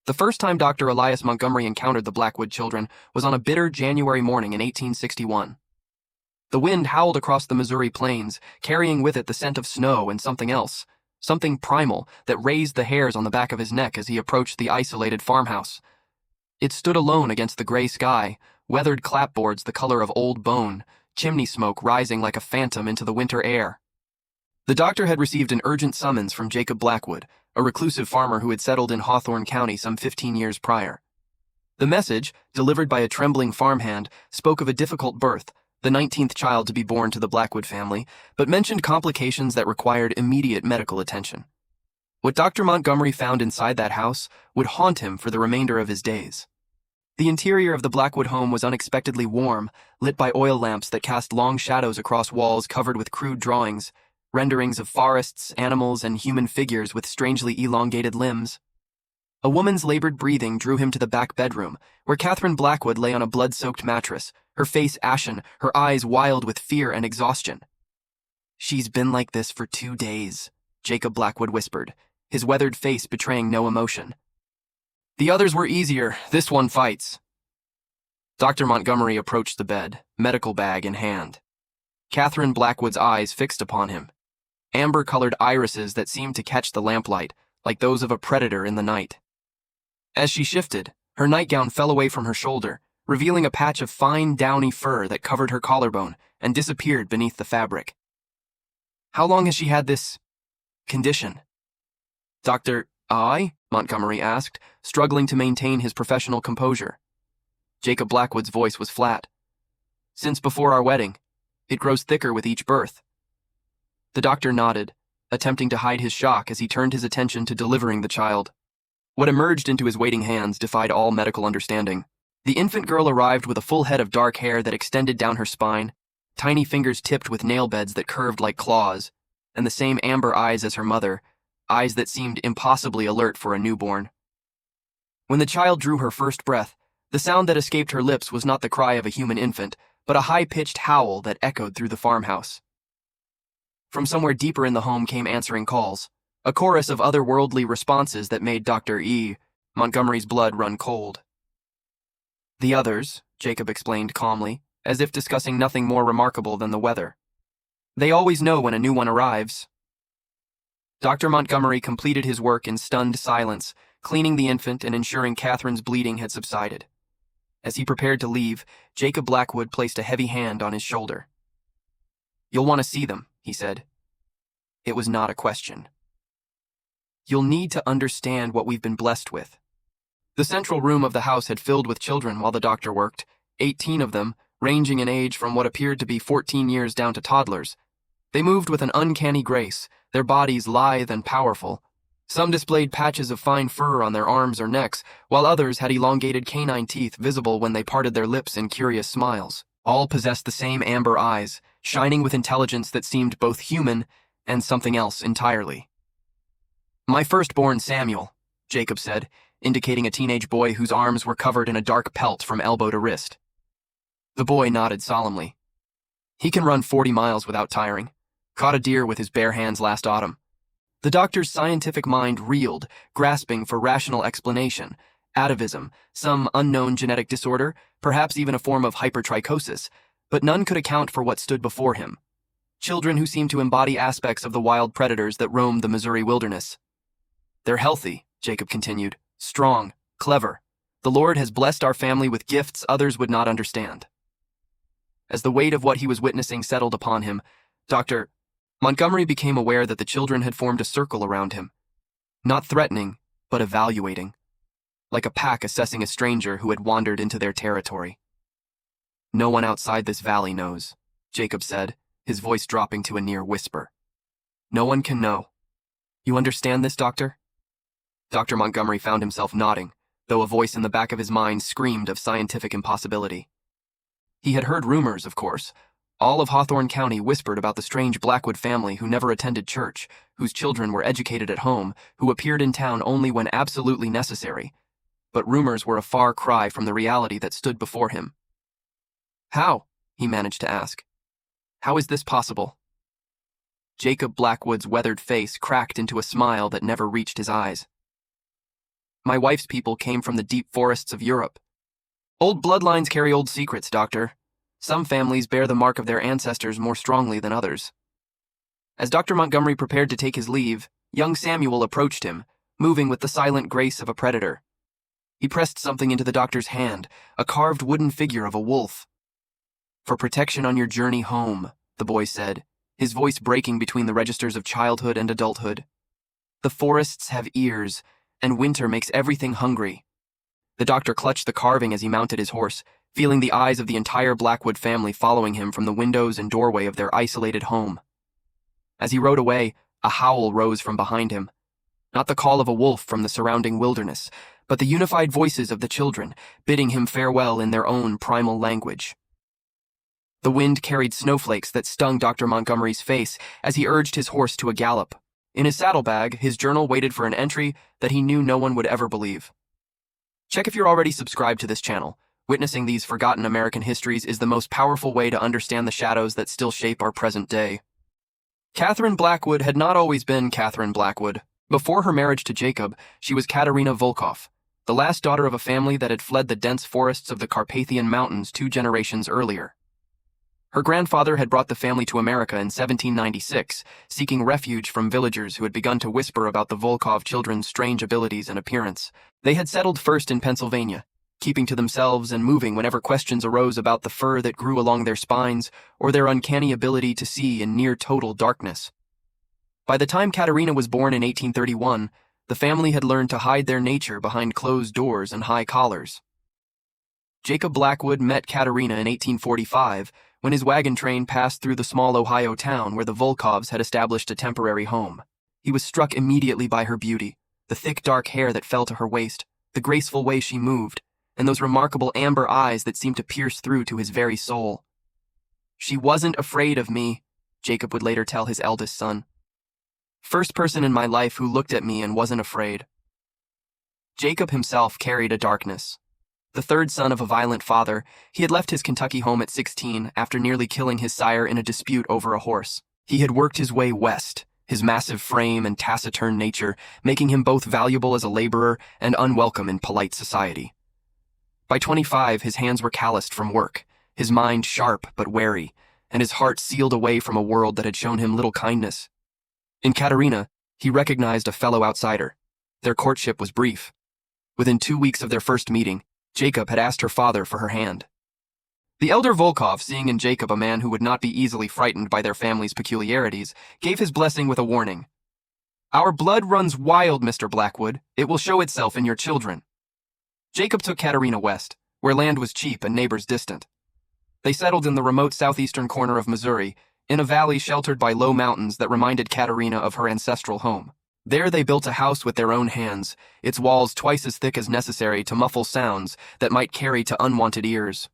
The first time Dr. Elias Montgomery encountered the Blackwood children was on a bitter January morning in 1861. The wind howled across the Missouri plains, carrying with it the scent of snow and something else, something primal that raised the hairs on the back of his neck as he approached the isolated farmhouse. It stood alone against the gray sky, weathered clapboards the color of old bone, chimney smoke rising like a phantom into the winter air. The doctor had received an urgent summons from Jacob Blackwood, a reclusive farmer who had settled in Hawthorne County some 15 years prior. The message, delivered by a trembling farmhand, spoke of a difficult birth, the 19th child to be born to the Blackwood family, but mentioned complications that required immediate medical attention. What Dr. Montgomery found inside that house would haunt him for the remainder of his days. The interior of the Blackwood home was unexpectedly warm, lit by oil lamps that cast long shadows across walls covered with crude drawings, renderings of forests, animals, and human figures with strangely elongated limbs. A woman's labored breathing drew him to the back bedroom, where Catherine Blackwood lay on a blood-soaked mattress, her face ashen, her eyes wild with fear and exhaustion. "She's been like this for 2 days," Jacob Blackwood whispered, his weathered face betraying no emotion. "The others were easier. This one fights." Dr. Montgomery approached the bed, medical bag in hand. Catherine Blackwood's eyes fixed upon him, amber-colored irises that seemed to catch the lamplight, like those of a predator in the night. As she shifted, her nightgown fell away from her shoulder, revealing a patch of fine, downy fur that covered her collarbone and disappeared beneath the fabric. "How long has she had this condition?" "Dr. Montgomery asked, struggling to maintain his professional composure. Jacob Blackwood's voice was flat. "Since before our wedding. It grows thicker with each birth." The doctor nodded, attempting to hide his shock as he turned his attention to delivering the child. What emerged into his waiting hands defied all medical understanding. The infant girl arrived with a full head of dark hair that extended down her spine, tiny fingers tipped with nail beds that curved like claws, and the same amber eyes as her mother, eyes that seemed impossibly alert for a newborn. When the child drew her first breath, the sound that escaped her lips was not the cry of a human infant, but a high-pitched howl that echoed through the farmhouse. From somewhere deeper in the home came answering calls, a chorus of otherworldly responses that made Dr. Montgomery's blood run cold. "The others," Jacob explained calmly, as if discussing nothing more remarkable than the weather. "They always know when a new one arrives." Dr. Montgomery completed his work in stunned silence, cleaning the infant and ensuring Catherine's bleeding had subsided. As he prepared to leave, Jacob Blackwood placed a heavy hand on his shoulder. "You'll want to see them," he said. It was not a question. "You'll need to understand what we've been blessed with." The central room of the house had filled with children while the doctor worked, 18 of them, ranging in age from what appeared to be 14 years down to toddlers. They moved with an uncanny grace, their bodies lithe and powerful. Some displayed patches of fine fur on their arms or necks, while others had elongated canine teeth visible when they parted their lips in curious smiles. All possessed the same amber eyes, shining with intelligence that seemed both human and something else entirely. "My firstborn, Samuel," Jacob said, indicating a teenage boy whose arms were covered in a dark pelt from elbow to wrist. The boy nodded solemnly. "He can run 40 miles without tiring. Caught a deer with his bare hands last autumn." The doctor's scientific mind reeled, grasping for rational explanation. Atavism, some unknown genetic disorder, perhaps even a form of hypertrichosis, but none could account for what stood before him. Children who seemed to embody aspects of the wild predators that roamed the Missouri wilderness. "They're healthy," Jacob continued, "strong, clever. The Lord has blessed our family with gifts others would not understand." As the weight of what he was witnessing settled upon him, Dr. Montgomery became aware that the children had formed a circle around him, not threatening, but evaluating, like a pack assessing a stranger who had wandered into their territory. "No one outside this valley knows," Jacob said, his voice dropping to a near whisper. "No one can know. You understand this, Doctor?" Dr. Montgomery found himself nodding, though a voice in the back of his mind screamed of scientific impossibility. He had heard rumors, of course. All of Hawthorne County whispered about the strange Blackwood family who never attended church, whose children were educated at home, who appeared in town only when absolutely necessary. But rumors were a far cry from the reality that stood before him. "How?" he managed to ask. "How is this possible?" Jacob Blackwood's weathered face cracked into a smile that never reached his eyes. My wife's people came from the deep forests of Europe. Old bloodlines carry old secrets, Doctor. Some families bear the mark of their ancestors more strongly than others. As Dr. Montgomery prepared to take his leave, young Samuel approached him, moving with the silent grace of a predator. He pressed something into the doctor's hand, a carved wooden figure of a wolf. "For protection on your journey home," the boy said, his voice breaking between the registers of childhood and adulthood. "The forests have ears, and winter makes everything hungry." The doctor clutched the carving as he mounted his horse, feeling the eyes of the entire Blackwood family following him from the windows and doorway of their isolated home. As he rode away, a howl rose from behind him. Not the call of a wolf from the surrounding wilderness, but the unified voices of the children, bidding him farewell in their own primal language. The wind carried snowflakes that stung Dr. Montgomery's face as he urged his horse to a gallop. In his saddlebag, his journal waited for an entry that he knew no one would ever believe. Check if you're already subscribed to this channel. Witnessing these forgotten American histories is the most powerful way to understand the shadows that still shape our present day. Catherine Blackwood had not always been Catherine Blackwood. Before her marriage to Jacob, she was Katerina Volkov, the last daughter of a family that had fled the dense forests of the Carpathian Mountains 2 generations earlier. Her grandfather had brought the family to America in 1796, seeking refuge from villagers who had begun to whisper about the Volkov children's strange abilities and appearance. They had settled first in Pennsylvania, keeping to themselves and moving whenever questions arose about the fur that grew along their spines or their uncanny ability to see in near-total darkness. By the time Katerina was born in 1831, the family had learned to hide their nature behind closed doors and high collars. Jacob Blackwood met Katerina in 1845 when his wagon train passed through the small Ohio town where the Volkovs had established a temporary home. He was struck immediately by her beauty, the thick dark hair that fell to her waist, the graceful way she moved, and those remarkable amber eyes that seemed to pierce through to his very soul. "She wasn't afraid of me," Jacob would later tell his eldest son. "First person in my life who looked at me and wasn't afraid." Jacob himself carried a darkness. The third son of a violent father, he had left his Kentucky home at 16 after nearly killing his sire in a dispute over a horse. He had worked his way west, his massive frame and taciturn nature making him both valuable as a laborer and unwelcome in polite society. By 25, his hands were calloused from work, his mind sharp but wary, and his heart sealed away from a world that had shown him little kindness. In Katerina, he recognized a fellow outsider. Their courtship was brief. Within 2 weeks of their first meeting, Jacob had asked her father for her hand. The elder Volkov, seeing in Jacob a man who would not be easily frightened by their family's peculiarities, gave his blessing with a warning. "Our blood runs wild, Mr. Blackwood. It will show itself in your children." Jacob took Katerina west, where land was cheap and neighbors distant. They settled in the remote southeastern corner of Missouri, in a valley sheltered by low mountains that reminded Katerina of her ancestral home. There they built a house with their own hands, its walls twice as thick as necessary to muffle sounds that might carry to unwanted ears.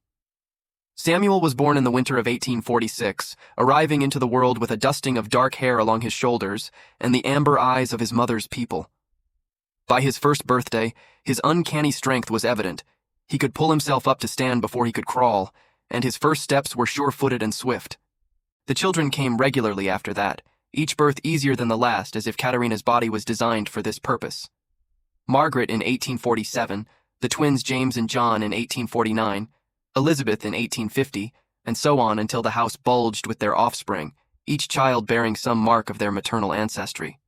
Samuel was born in the winter of 1846, arriving into the world with a dusting of dark hair along his shoulders and the amber eyes of his mother's people. By his first birthday, his uncanny strength was evident. He could pull himself up to stand before he could crawl, and his first steps were sure-footed and swift. The children came regularly after that, each birth easier than the last as if Katerina's body was designed for this purpose. Margaret in 1847, the twins James and John in 1849, Elizabeth in 1850, and so on until the house bulged with their offspring, each child bearing some mark of their maternal ancestry.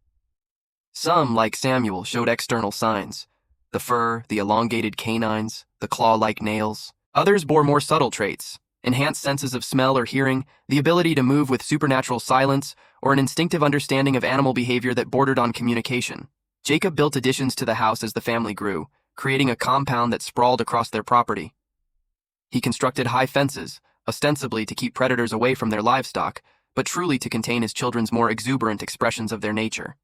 Some, like Samuel, showed external signs: the fur, the elongated canines, the claw-like nails. Others bore more subtle traits: enhanced senses of smell or hearing, the ability to move with supernatural silence, or an instinctive understanding of animal behavior that bordered on communication. Jacob built additions to the house as the family grew, creating a compound that sprawled across their property. He constructed high fences, ostensibly to keep predators away from their livestock, but truly to contain his children's more exuberant expressions of their nature.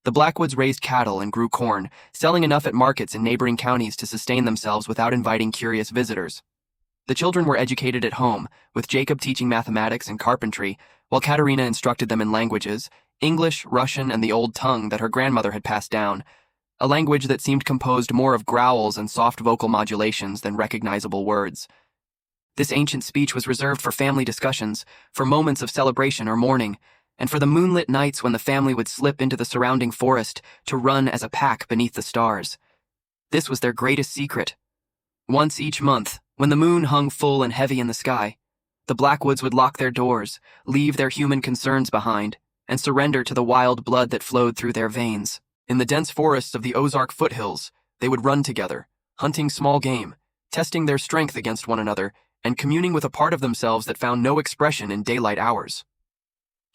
The Blackwoods raised cattle and grew corn, selling enough at markets in neighboring counties to sustain themselves without inviting curious visitors. The children were educated at home, with Jacob teaching mathematics and carpentry, while Katerina instructed them in languages, English, Russian, and the old tongue that her grandmother had passed down, a language that seemed composed more of growls and soft vocal modulations than recognizable words. This ancient speech was reserved for family discussions, for moments of celebration or mourning, and for the moonlit nights when the family would slip into the surrounding forest to run as a pack beneath the stars. This was their greatest secret. Once each month, when the moon hung full and heavy in the sky, the Blackwoods would lock their doors, leave their human concerns behind, and surrender to the wild blood that flowed through their veins. In the dense forests of the Ozark foothills, they would run together, hunting small game, testing their strength against one another, and communing with a part of themselves that found no expression in daylight hours.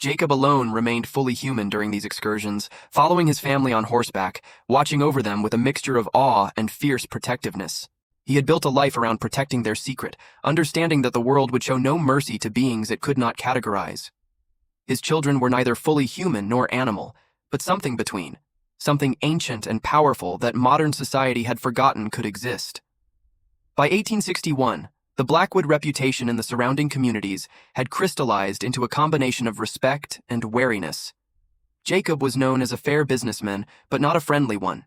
Jacob alone remained fully human during these excursions, following his family on horseback, watching over them with a mixture of awe and fierce protectiveness. He had built a life around protecting their secret, understanding that the world would show no mercy to beings it could not categorize. His children were neither fully human nor animal, but something between, something ancient and powerful that modern society had forgotten could exist. By 1861, the Blackwood reputation in the surrounding communities had crystallized into a combination of respect and wariness. Jacob was known as a fair businessman, but not a friendly one.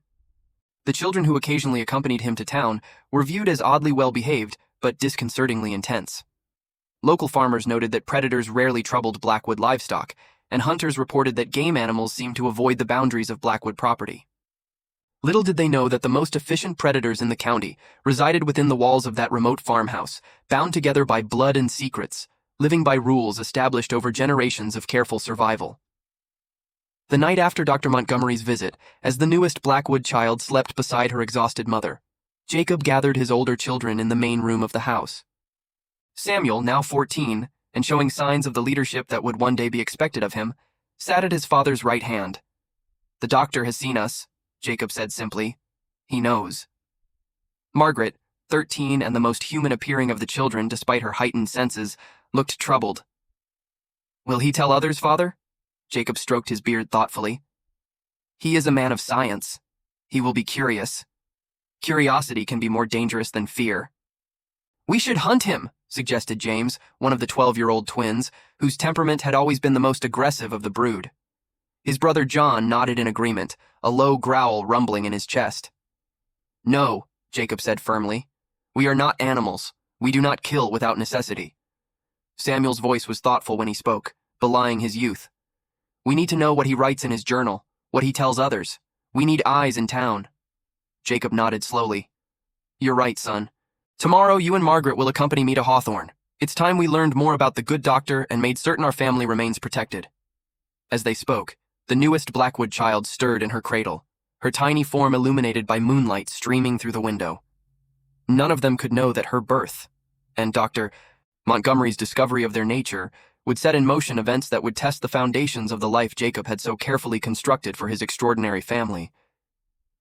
The children who occasionally accompanied him to town were viewed as oddly well-behaved, but disconcertingly intense. Local farmers noted that predators rarely troubled Blackwood livestock, and hunters reported that game animals seemed to avoid the boundaries of Blackwood property. Little did they know that the most efficient predators in the county resided within the walls of that remote farmhouse, bound together by blood and secrets, living by rules established over generations of careful survival. The night after Dr. Montgomery's visit, as the newest Blackwood child slept beside her exhausted mother, Jacob gathered his older children in the main room of the house. Samuel, now 14, and showing signs of the leadership that would one day be expected of him, sat at his father's right hand. "The doctor has seen us," Jacob said simply. "He knows." Margaret, 13 and the most human appearing of the children despite her heightened senses, looked troubled. "Will he tell others, father?" Jacob stroked his beard thoughtfully. "He is a man of science. He will be curious. Curiosity can be more dangerous than fear." "We should hunt him," suggested James, one of the 12-year-old twins, whose temperament had always been the most aggressive of the brood. His brother John nodded in agreement, a low growl rumbling in his chest. "No," Jacob said firmly. "We are not animals. We do not kill without necessity." Samuel's voice was thoughtful when he spoke, belying his youth. "We need to know what he writes in his journal, what he tells others. We need eyes in town." Jacob nodded slowly. "You're right, son. Tomorrow you and Margaret will accompany me to Hawthorne. It's time we learned more about the good doctor and made certain our family remains protected." As they spoke, the newest Blackwood child stirred in her cradle, her tiny form illuminated by moonlight streaming through the window. None of them could know that her birth, and Dr. Montgomery's discovery of their nature, would set in motion events that would test the foundations of the life Jacob had so carefully constructed for his extraordinary family.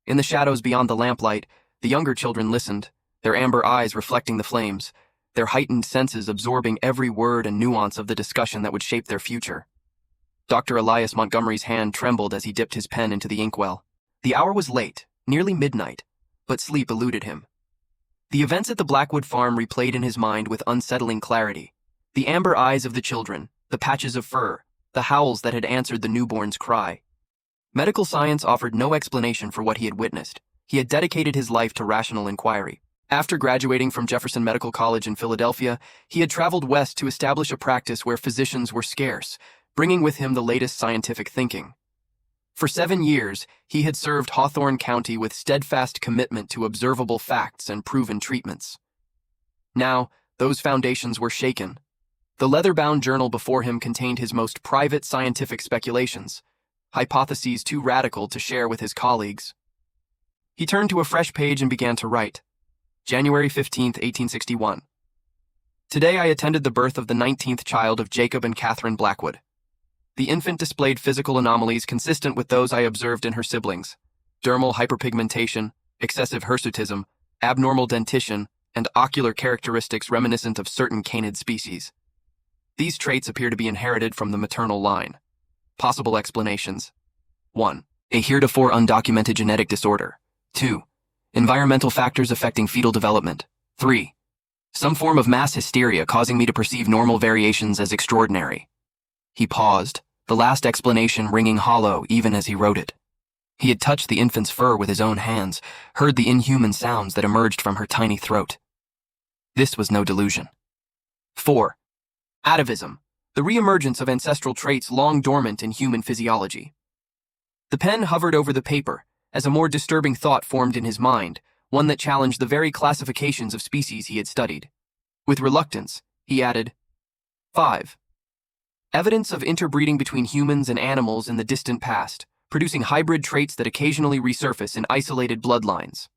In the shadows beyond the lamplight, the younger children listened, their amber eyes reflecting the flames, their heightened senses absorbing every word and nuance of the discussion that would shape their future. Dr. Elias Montgomery's hand trembled as he dipped his pen into the inkwell. The hour was late, nearly midnight, but sleep eluded him. The events at the Blackwood farm replayed in his mind with unsettling clarity. The amber eyes of the children, the patches of fur, the howls that had answered the newborn's cry. Medical science offered no explanation for what he had witnessed. He had dedicated his life to rational inquiry. After graduating from Jefferson Medical College in Philadelphia, he had traveled west to establish a practice where physicians were scarce, bringing with him the latest scientific thinking. For 7 years, he had served Hawthorne County with steadfast commitment to observable facts and proven treatments. Now, those foundations were shaken. The leather-bound journal before him contained his most private scientific speculations, hypotheses too radical to share with his colleagues. He turned to a fresh page and began to write. January 15, 1861. Today I attended the birth of the 19th child of Jacob and Catherine Blackwood. The infant displayed physical anomalies consistent with those I observed in her siblings: dermal hyperpigmentation, excessive hirsutism, abnormal dentition, and ocular characteristics reminiscent of certain canid species. These traits appear to be inherited from the maternal line. Possible explanations: 1. A heretofore undocumented genetic disorder. 2. Environmental factors affecting fetal development. 3. Some form of mass hysteria causing me to perceive normal variations as extraordinary. He paused, the last explanation ringing hollow even as he wrote it. He had touched the infant's fur with his own hands, heard the inhuman sounds that emerged from her tiny throat. This was no delusion. 4. Atavism, the reemergence of ancestral traits long dormant in human physiology. The pen hovered over the paper as a more disturbing thought formed in his mind, one that challenged the very classifications of species he had studied. With reluctance, he added, 5. Evidence of interbreeding between humans and animals in the distant past, producing hybrid traits that occasionally resurface in isolated bloodlines.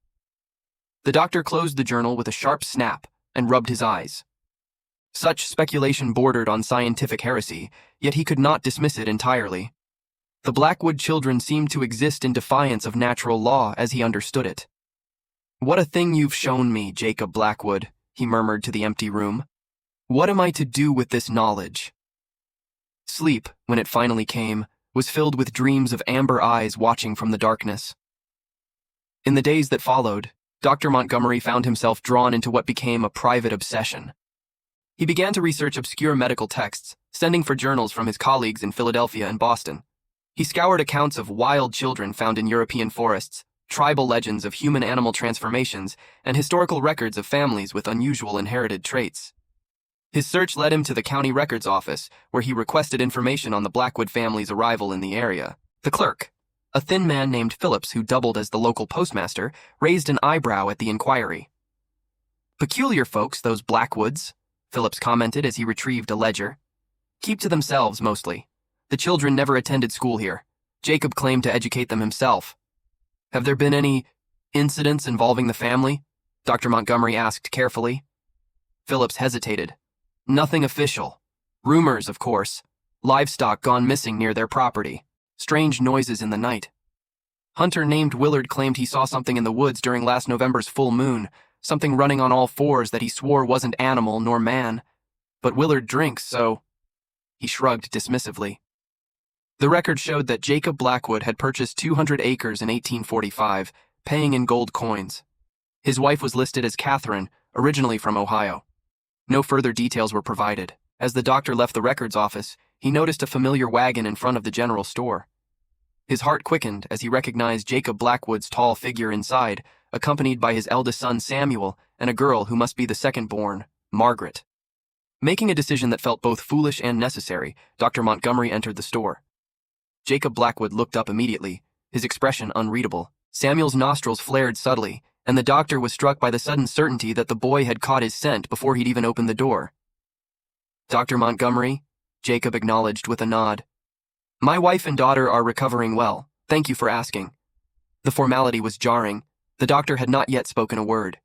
The doctor closed the journal with a sharp snap and rubbed his eyes. Such speculation bordered on scientific heresy, yet he could not dismiss it entirely. The Blackwood children seemed to exist in defiance of natural law as he understood it. "What a thing you've shown me, Jacob Blackwood," he murmured to the empty room. "What am I to do with this knowledge?" Sleep, when it finally came, was filled with dreams of amber eyes watching from the darkness. In the days that followed, Dr. Montgomery found himself drawn into what became a private obsession. He began to research obscure medical texts, sending for journals from his colleagues in Philadelphia and Boston. He scoured accounts of wild children found in European forests, tribal legends of human-animal transformations, and historical records of families with unusual inherited traits. His search led him to the county records office, where he requested information on the Blackwood family's arrival in the area. The clerk, a thin man named Phillips who doubled as the local postmaster, raised an eyebrow at the inquiry. "Peculiar folks, those Blackwoods," Phillips commented as he retrieved a ledger. "Keep to themselves, mostly. The children never attended school here. Jacob claimed to educate them himself." "Have there been any incidents involving the family?" Dr. Montgomery asked carefully. Phillips hesitated. "Nothing official. Rumors, of course. Livestock gone missing near their property. Strange noises in the night. Hunter named Willard claimed he saw something in the woods during last November's full moon, something running on all fours that he swore wasn't animal nor man. But Willard drinks, so—" He shrugged dismissively. The record showed that Jacob Blackwood had purchased 200 acres in 1845, paying in gold coins. His wife was listed as Catherine, originally from Ohio. No further details were provided. As the doctor left the records office, he noticed a familiar wagon in front of the general store. His heart quickened as he recognized Jacob Blackwood's tall figure inside, accompanied by his eldest son Samuel and a girl who must be the second-born, Margaret. Making a decision that felt both foolish and necessary, Dr. Montgomery entered the store. Jacob Blackwood looked up immediately, his expression unreadable. Samuel's nostrils flared subtly, and the doctor was struck by the sudden certainty that the boy had caught his scent before he'd even opened the door. "Dr. Montgomery," Jacob acknowledged with a nod. "My wife and daughter are recovering well. Thank you for asking." The formality was jarring. The doctor had not yet spoken a word.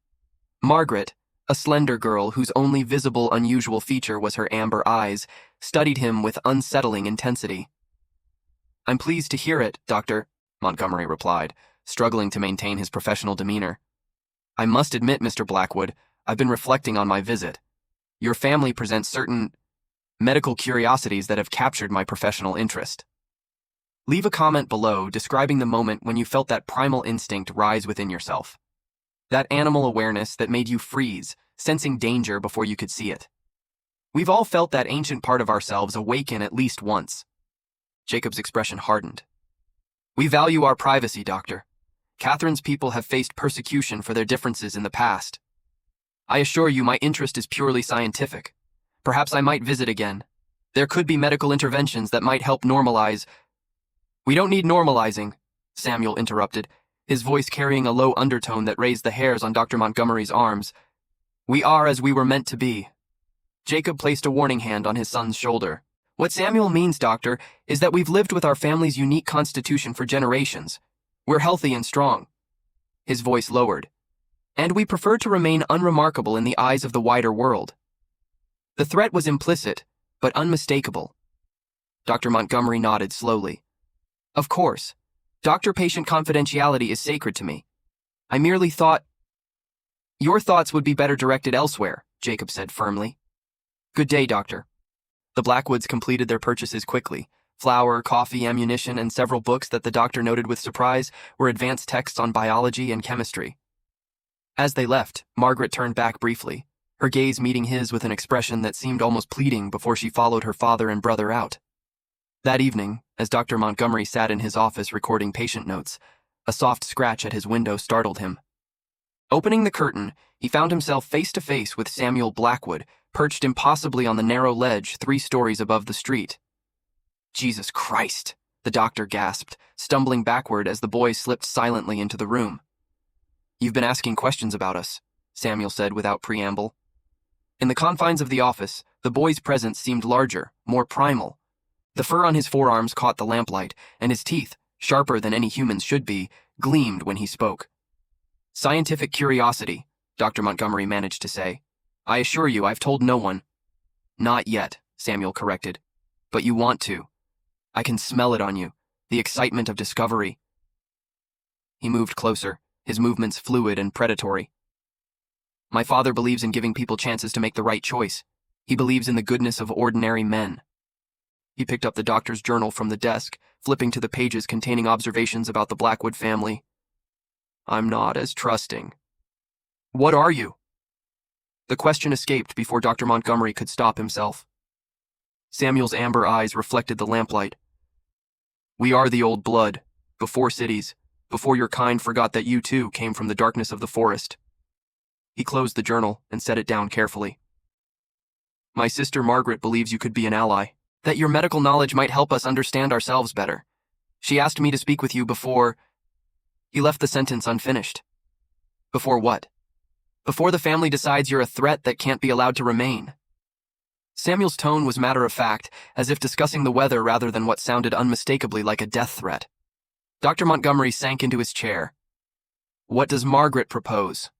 Margaret, a slender girl whose only visible unusual feature was her amber eyes, studied him with unsettling intensity. "I'm pleased to hear it, Doctor," Montgomery replied, struggling to maintain his professional demeanor. "I must admit, Mr. Blackwood, I've been reflecting on my visit. Your family presents certain medical curiosities that have captured my professional interest. Leave a comment below describing the moment when you felt that primal instinct rise within yourself. That animal awareness that made you freeze, sensing danger before you could see it. We've all felt that ancient part of ourselves awaken at least once." Jacob's expression hardened. "We value our privacy, Doctor. Catherine's people have faced persecution for their differences in the past. I assure you my interest is purely scientific. Perhaps I might visit again. There could be medical interventions that might help normalize—" "We don't need normalizing," Samuel interrupted, his voice carrying a low undertone that raised the hairs on Dr. Montgomery's arms. "We are as we were meant to be." Jacob placed a warning hand on his son's shoulder. "What Samuel means, Doctor, is that we've lived with our family's unique constitution for generations. We're healthy and strong." His voice lowered. "And we prefer to remain unremarkable in the eyes of the wider world." The threat was implicit, but unmistakable. Dr. Montgomery nodded slowly. "Of course. Doctor-patient confidentiality is sacred to me. I merely thought—" "Your thoughts would be better directed elsewhere," Jacob said firmly. "Good day, Doctor." The Blackwoods completed their purchases quickly. Flour, coffee, ammunition, and several books that the doctor noted with surprise were advanced texts on biology and chemistry. As they left, Margaret turned back briefly, her gaze meeting his with an expression that seemed almost pleading before she followed her father and brother out. That evening, as Dr. Montgomery sat in his office recording patient notes, a soft scratch at his window startled him. Opening the curtain, he found himself face to face with Samuel Blackwood, perched impossibly on the narrow ledge 3 stories above the street. "Jesus Christ," the doctor gasped, stumbling backward as the boy slipped silently into the room. You've been asking questions about us, Samuel said without preamble. In the confines of the office, the boy's presence seemed larger, more primal. The fur on his forearms caught the lamplight, and his teeth, sharper than any human's should be, gleamed when he spoke. Scientific curiosity, Dr. Montgomery managed to say. I assure you, I've told no one. Not yet, Samuel corrected. But you want to. I can smell it on you, the excitement of discovery. He moved closer, his movements fluid and predatory. My father believes in giving people chances to make the right choice. He believes in the goodness of ordinary men. He picked up the doctor's journal from the desk, flipping to the pages containing observations about the Blackwood family. I'm not as trusting. What are you? The question escaped before Dr. Montgomery could stop himself. Samuel's amber eyes reflected the lamplight. We are the old blood, before cities, before your kind forgot that you too came from the darkness of the forest. He closed the journal and set it down carefully. My sister Margaret believes you could be an ally, that your medical knowledge might help us understand ourselves better. She asked me to speak with you before... He left the sentence unfinished. Before what? Before the family decides you're a threat that can't be allowed to remain. Samuel's tone was matter-of-fact, as if discussing the weather rather than what sounded unmistakably like a death threat. Dr. Montgomery sank into his chair. What does Margaret propose?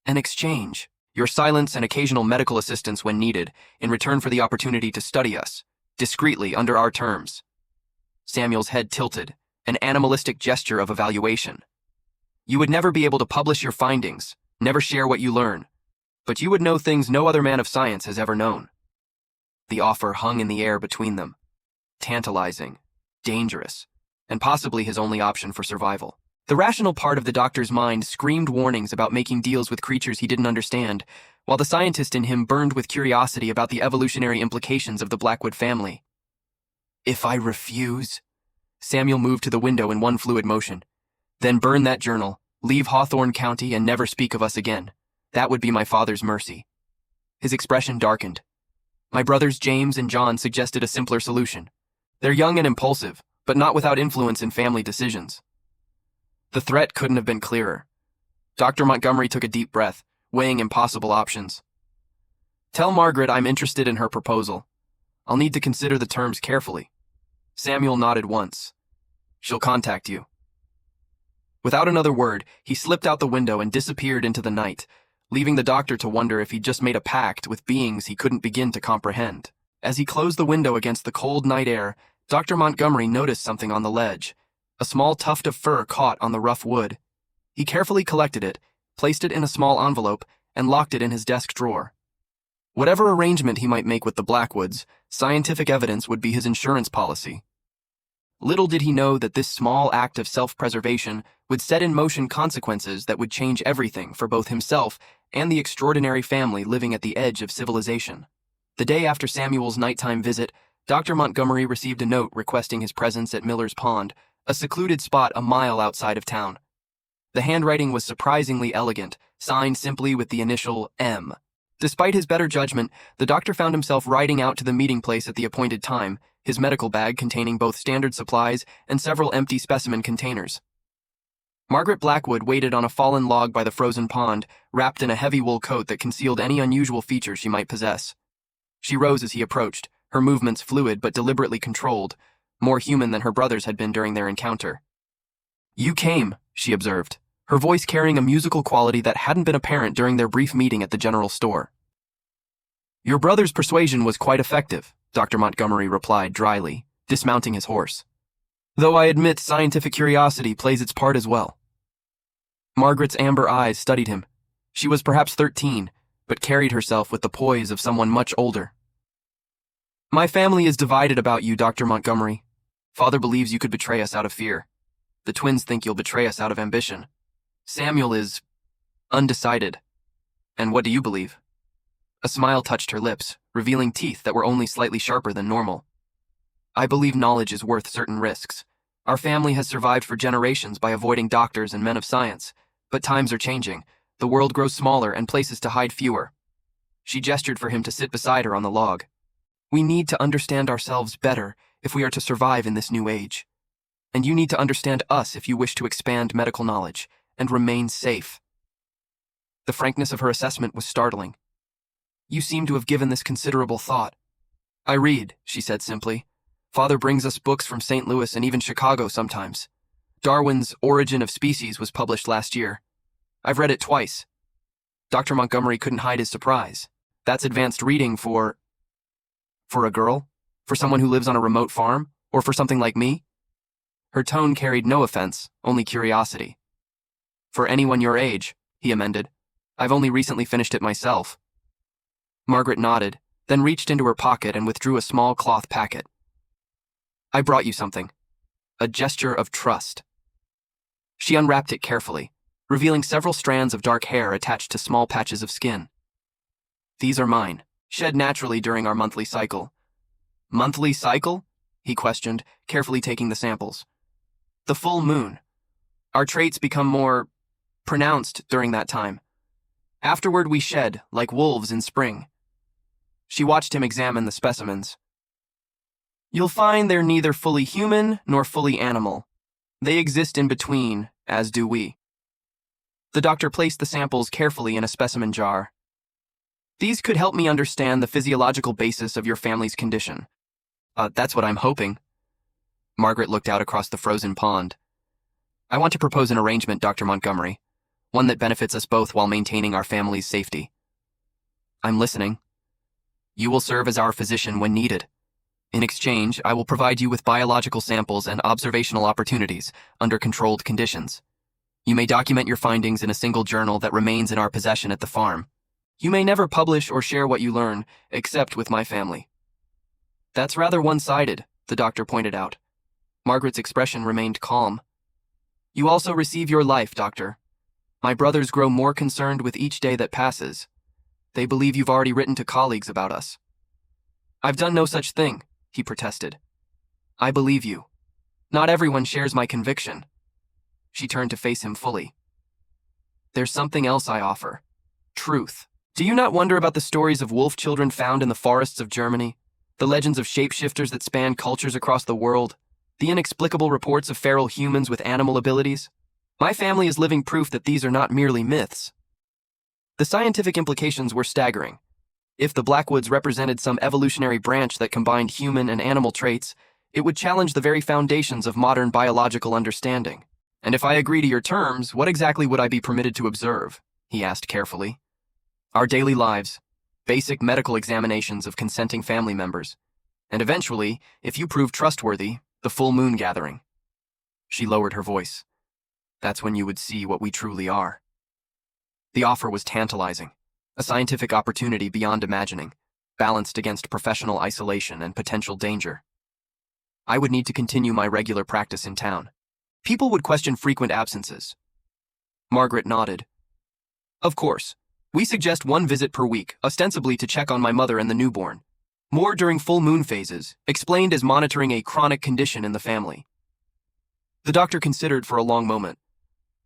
An exchange. Your silence and occasional medical assistance when needed, in return for the opportunity to study us, discreetly under our terms. Samuel's head tilted, an animalistic gesture of evaluation. You would never be able to publish your findings, never share what you learn, but you would know things no other man of science has ever known. The offer hung in the air between them, tantalizing, dangerous, and possibly his only option for survival. The rational part of the doctor's mind screamed warnings about making deals with creatures he didn't understand, while the scientist in him burned with curiosity about the evolutionary implications of the Blackwood family. If I refuse? Samuel moved to the window in one fluid motion. Then burn that journal, leave Hawthorne County, and never speak of us again. That would be my father's mercy. His expression darkened. My brothers James and John suggested a simpler solution. They're young and impulsive, but not without influence in family decisions. The threat couldn't have been clearer. Dr. Montgomery took a deep breath, weighing impossible options. Tell Margaret I'm interested in her proposal. I'll need to consider the terms carefully. Samuel nodded once. She'll contact you. Without another word, he slipped out the window and disappeared into the night, leaving the doctor to wonder if he'd just made a pact with beings he couldn't begin to comprehend. As he closed the window against the cold night air, Dr. Montgomery noticed something on the ledge. A small tuft of fur caught on the rough wood. He carefully collected it, placed it in a small envelope, and locked it in his desk drawer. Whatever arrangement he might make with the Blackwoods, scientific evidence would be his insurance policy. Little did he know that this small act of self-preservation would set in motion consequences that would change everything for both himself and the extraordinary family living at the edge of civilization. The day after Samuel's nighttime visit, Dr. Montgomery received a note requesting his presence at Miller's Pond, a secluded spot a mile outside of town. The handwriting was surprisingly elegant, signed simply with the initial M. Despite his better judgment, the doctor found himself riding out to the meeting place at the appointed time, his medical bag containing both standard supplies and several empty specimen containers. Margaret Blackwood waited on a fallen log by the frozen pond, wrapped in a heavy wool coat that concealed any unusual features she might possess. She rose as he approached, her movements fluid but deliberately controlled, more human than her brothers had been during their encounter. You came, she observed, her voice carrying a musical quality that hadn't been apparent during their brief meeting at the general store. Your brother's persuasion was quite effective, Dr. Montgomery replied dryly, dismounting his horse. Though I admit scientific curiosity plays its part as well. Margaret's amber eyes studied him. She was perhaps 13, but carried herself with the poise of someone much older. My family is divided about you, Dr. Montgomery. Father believes you could betray us out of fear. The twins think you'll betray us out of ambition. Samuel is undecided. And what do you believe? A smile touched her lips, revealing teeth that were only slightly sharper than normal. I believe knowledge is worth certain risks. Our family has survived for generations by avoiding doctors and men of science, but times are changing. The world grows smaller and places to hide fewer. She gestured for him to sit beside her on the log. We need to understand ourselves better if we are to survive in this new age. And you need to understand us if you wish to expand medical knowledge, and remain safe. The frankness of her assessment was startling. You seem to have given this considerable thought. I read, she said simply. Father brings us books from St. Louis and even Chicago sometimes. Darwin's Origin of Species was published last year. I've read it twice. Dr. Montgomery couldn't hide his surprise. That's advanced reading for a girl? For someone who lives on a remote farm? Or for something like me? Her tone carried no offense, only curiosity. For anyone your age, he amended. I've only recently finished it myself. Margaret nodded, then reached into her pocket and withdrew a small cloth packet. I brought you something. A gesture of trust. She unwrapped it carefully, revealing several strands of dark hair attached to small patches of skin. These are mine, shed naturally during our monthly cycle. Monthly cycle? He questioned, carefully taking the samples. The full moon. Our traits become more pronounced during that time. Afterward we shed, like wolves in spring. She watched him examine the specimens. You'll find they're neither fully human nor fully animal. They exist in between, as do we. The doctor placed the samples carefully in a specimen jar. These could help me understand the physiological basis of your family's condition. That's what I'm hoping. Margaret looked out across the frozen pond. I want to propose an arrangement, Dr. Montgomery. One that benefits us both while maintaining our family's safety. I'm listening. You will serve as our physician when needed. In exchange, I will provide you with biological samples and observational opportunities under controlled conditions. You may document your findings in a single journal that remains in our possession at the farm. You may never publish or share what you learn, except with my family. That's rather one-sided, the doctor pointed out. Margaret's expression remained calm. You also receive your life, doctor. My brothers grow more concerned with each day that passes. They believe you've already written to colleagues about us. I've done no such thing, he protested. I believe you. Not everyone shares my conviction. She turned to face him fully. There's something else I offer. Truth. Do you not wonder about the stories of wolf children found in the forests of Germany? The legends of shapeshifters that span cultures across the world? The inexplicable reports of feral humans with animal abilities? My family is living proof that these are not merely myths. The scientific implications were staggering. If the Blackwoods represented some evolutionary branch that combined human and animal traits, it would challenge the very foundations of modern biological understanding. And if I agree to your terms, what exactly would I be permitted to observe? He asked carefully. Our daily lives, basic medical examinations of consenting family members, and eventually, if you prove trustworthy, the full moon gathering. She lowered her voice. That's when you would see what we truly are. The offer was tantalizing, a scientific opportunity beyond imagining, balanced against professional isolation and potential danger. I would need to continue my regular practice in town. People would question frequent absences. Margaret nodded. Of course. We suggest one visit per week, ostensibly to check on my mother and the newborn. More during full moon phases, explained as monitoring a chronic condition in the family. The doctor considered for a long moment.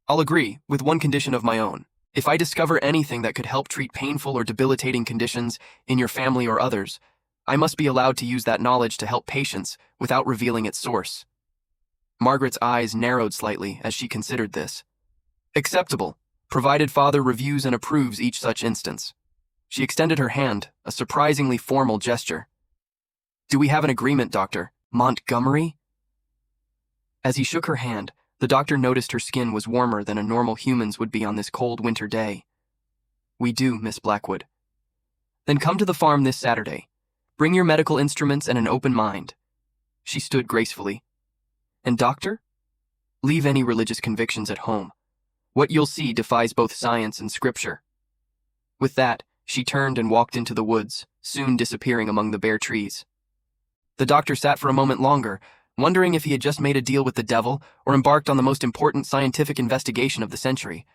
I'll agree, with one condition of my own. If I discover anything that could help treat painful or debilitating conditions in your family or others, I must be allowed to use that knowledge to help patients without revealing its source. Margaret's eyes narrowed slightly as she considered this. Acceptable, provided Father reviews and approves each such instance. She extended her hand, a surprisingly formal gesture. Do we have an agreement, Dr. Montgomery? As he shook her hand, the doctor noticed her skin was warmer than a normal human's would be on this cold winter day. We do, Miss Blackwood. Then come to the farm this Saturday. Bring your medical instruments and an open mind. She stood gracefully. And doctor? Leave any religious convictions at home. What you'll see defies both science and scripture. With that, she turned and walked into the woods, soon disappearing among the bare trees. The doctor sat for a moment longer, wondering if he had just made a deal with the devil or embarked on the most important scientific investigation of the century.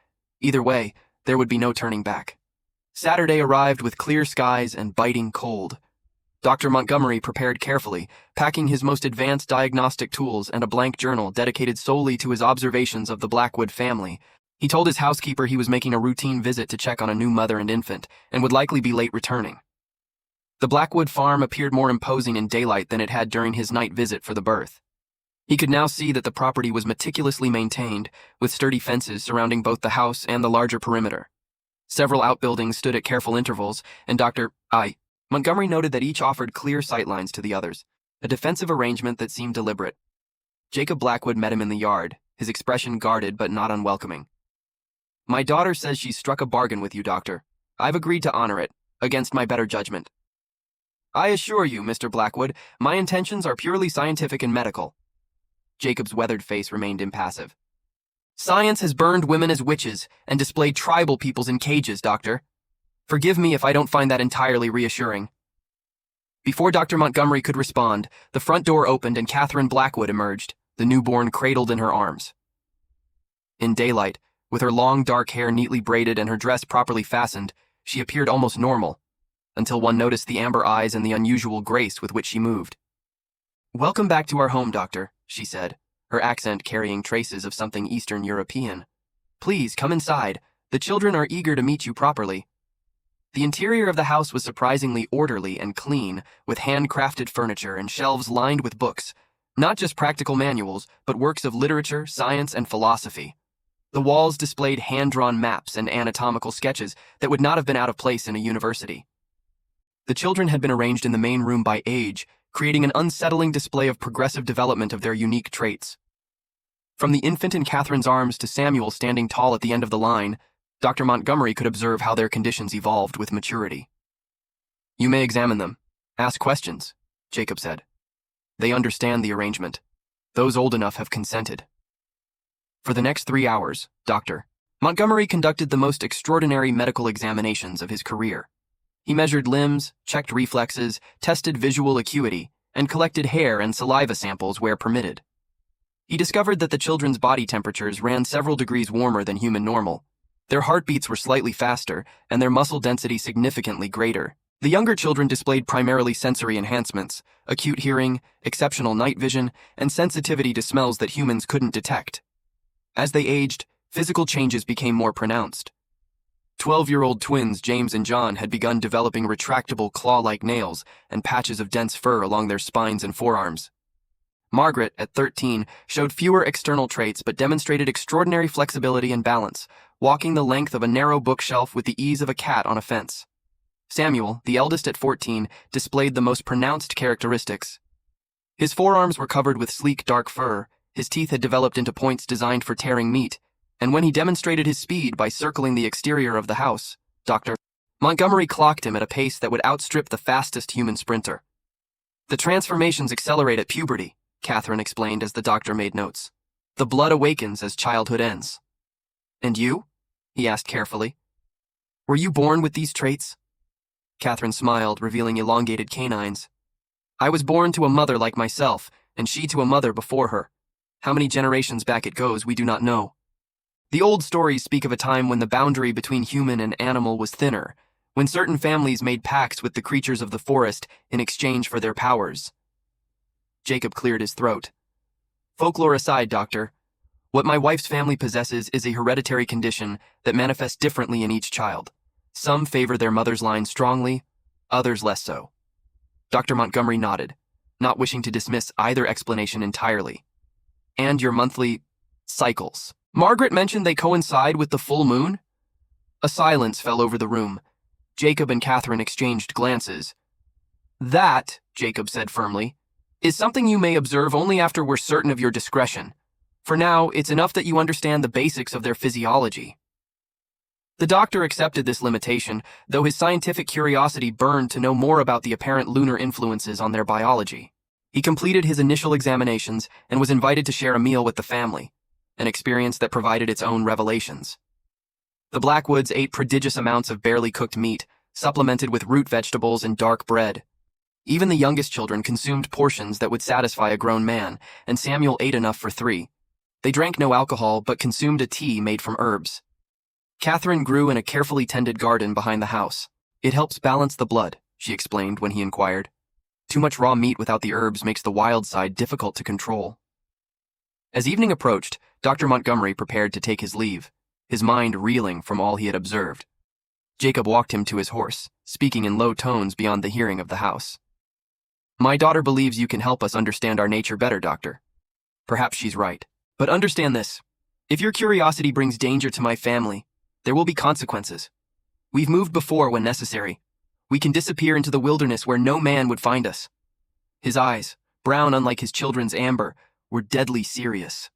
Either way, there would be no turning back. Saturday arrived with clear skies and biting cold. Dr. Montgomery prepared carefully, packing his most advanced diagnostic tools and a blank journal dedicated solely to his observations of the Blackwood family. He told his housekeeper he was making a routine visit to check on a new mother and infant, and would likely be late returning. The Blackwood farm appeared more imposing in daylight than it had during his night visit for the birth. He could now see that the property was meticulously maintained, with sturdy fences surrounding both the house and the larger perimeter. Several outbuildings stood at careful intervals, and Dr. I. Montgomery noted that each offered clear sightlines to the others, a defensive arrangement that seemed deliberate. Jacob Blackwood met him in the yard, his expression guarded but not unwelcoming. "My daughter says she's struck a bargain with you, Doctor. I've agreed to honor it, against my better judgment." "I assure you, Mr. Blackwood, my intentions are purely scientific and medical." Jacob's weathered face remained impassive. "Science has burned women as witches and displayed tribal peoples in cages, Doctor. Forgive me if I don't find that entirely reassuring." Before Dr. Montgomery could respond, the front door opened and Catherine Blackwood emerged, the newborn cradled in her arms. In daylight, with her long dark hair neatly braided and her dress properly fastened, she appeared almost normal, until one noticed the amber eyes and the unusual grace with which she moved. "Welcome back to our home, Doctor," she said, her accent carrying traces of something Eastern European. "Please, come inside. The children are eager to meet you properly." The interior of the house was surprisingly orderly and clean, with handcrafted furniture and shelves lined with books, not just practical manuals, but works of literature, science, and philosophy. The walls displayed hand-drawn maps and anatomical sketches that would not have been out of place in a university. The children had been arranged in the main room by age, creating an unsettling display of progressive development of their unique traits. From the infant in Catherine's arms to Samuel standing tall at the end of the line, Dr. Montgomery could observe how their conditions evolved with maturity. "You may examine them. Ask questions," Jacob said. "They understand the arrangement. Those old enough have consented." For the next 3 hours, Dr. Montgomery conducted the most extraordinary medical examinations of his career. He measured limbs, checked reflexes, tested visual acuity, and collected hair and saliva samples where permitted. He discovered that the children's body temperatures ran several degrees warmer than human normal. Their heartbeats were slightly faster, and their muscle density significantly greater. The younger children displayed primarily sensory enhancements, acute hearing, exceptional night vision, and sensitivity to smells that humans couldn't detect. As they aged, physical changes became more pronounced. 12-year-old twins James and John had begun developing retractable claw-like nails and patches of dense fur along their spines and forearms. Margaret, at 13, showed fewer external traits but demonstrated extraordinary flexibility and balance, walking the length of a narrow bookshelf with the ease of a cat on a fence. Samuel, the eldest at 14, displayed the most pronounced characteristics. His forearms were covered with sleek dark fur, his teeth had developed into points designed for tearing meat, and when he demonstrated his speed by circling the exterior of the house, Dr. Montgomery clocked him at a pace that would outstrip the fastest human sprinter. "The transformations accelerate at puberty," Catherine explained as the doctor made notes. "The blood awakens as childhood ends." "And you?" he asked carefully. "Were you born with these traits?" Catherine smiled, revealing elongated canines. "I was born to a mother like myself, and she to a mother before her. How many generations back it goes, we do not know. The old stories speak of a time when the boundary between human and animal was thinner, when certain families made pacts with the creatures of the forest in exchange for their powers." Jacob cleared his throat. "Folklore aside, Doctor, what my wife's family possesses is a hereditary condition that manifests differently in each child. Some favor their mother's line strongly, others less so." Dr. Montgomery nodded, not wishing to dismiss either explanation entirely. "And your monthly cycles. Margaret mentioned they coincide with the full moon?" A silence fell over the room. Jacob and Catherine exchanged glances. "That," Jacob said firmly, "is something you may observe only after we're certain of your discretion. For now, it's enough that you understand the basics of their physiology." The doctor accepted this limitation, though his scientific curiosity burned to know more about the apparent lunar influences on their biology. He completed his initial examinations and was invited to share a meal with the family, an experience that provided its own revelations. The Blackwoods ate prodigious amounts of barely cooked meat, supplemented with root vegetables and dark bread. Even the youngest children consumed portions that would satisfy a grown man, and Samuel ate enough for 3. They drank no alcohol but consumed a tea made from herbs. Catherine grew in a carefully tended garden behind the house. "It helps balance the blood," she explained when he inquired. "Too much raw meat without the herbs makes the wild side difficult to control." As evening approached, Dr. Montgomery prepared to take his leave, his mind reeling from all he had observed. Jacob walked him to his horse, speaking in low tones beyond the hearing of the house. "My daughter believes you can help us understand our nature better, Doctor." Perhaps she's right. But understand this. If your curiosity brings danger to my family, there will be consequences. We've moved before when necessary. We can disappear into the wilderness where no man would find us. His eyes, brown unlike his children's amber, were deadly serious.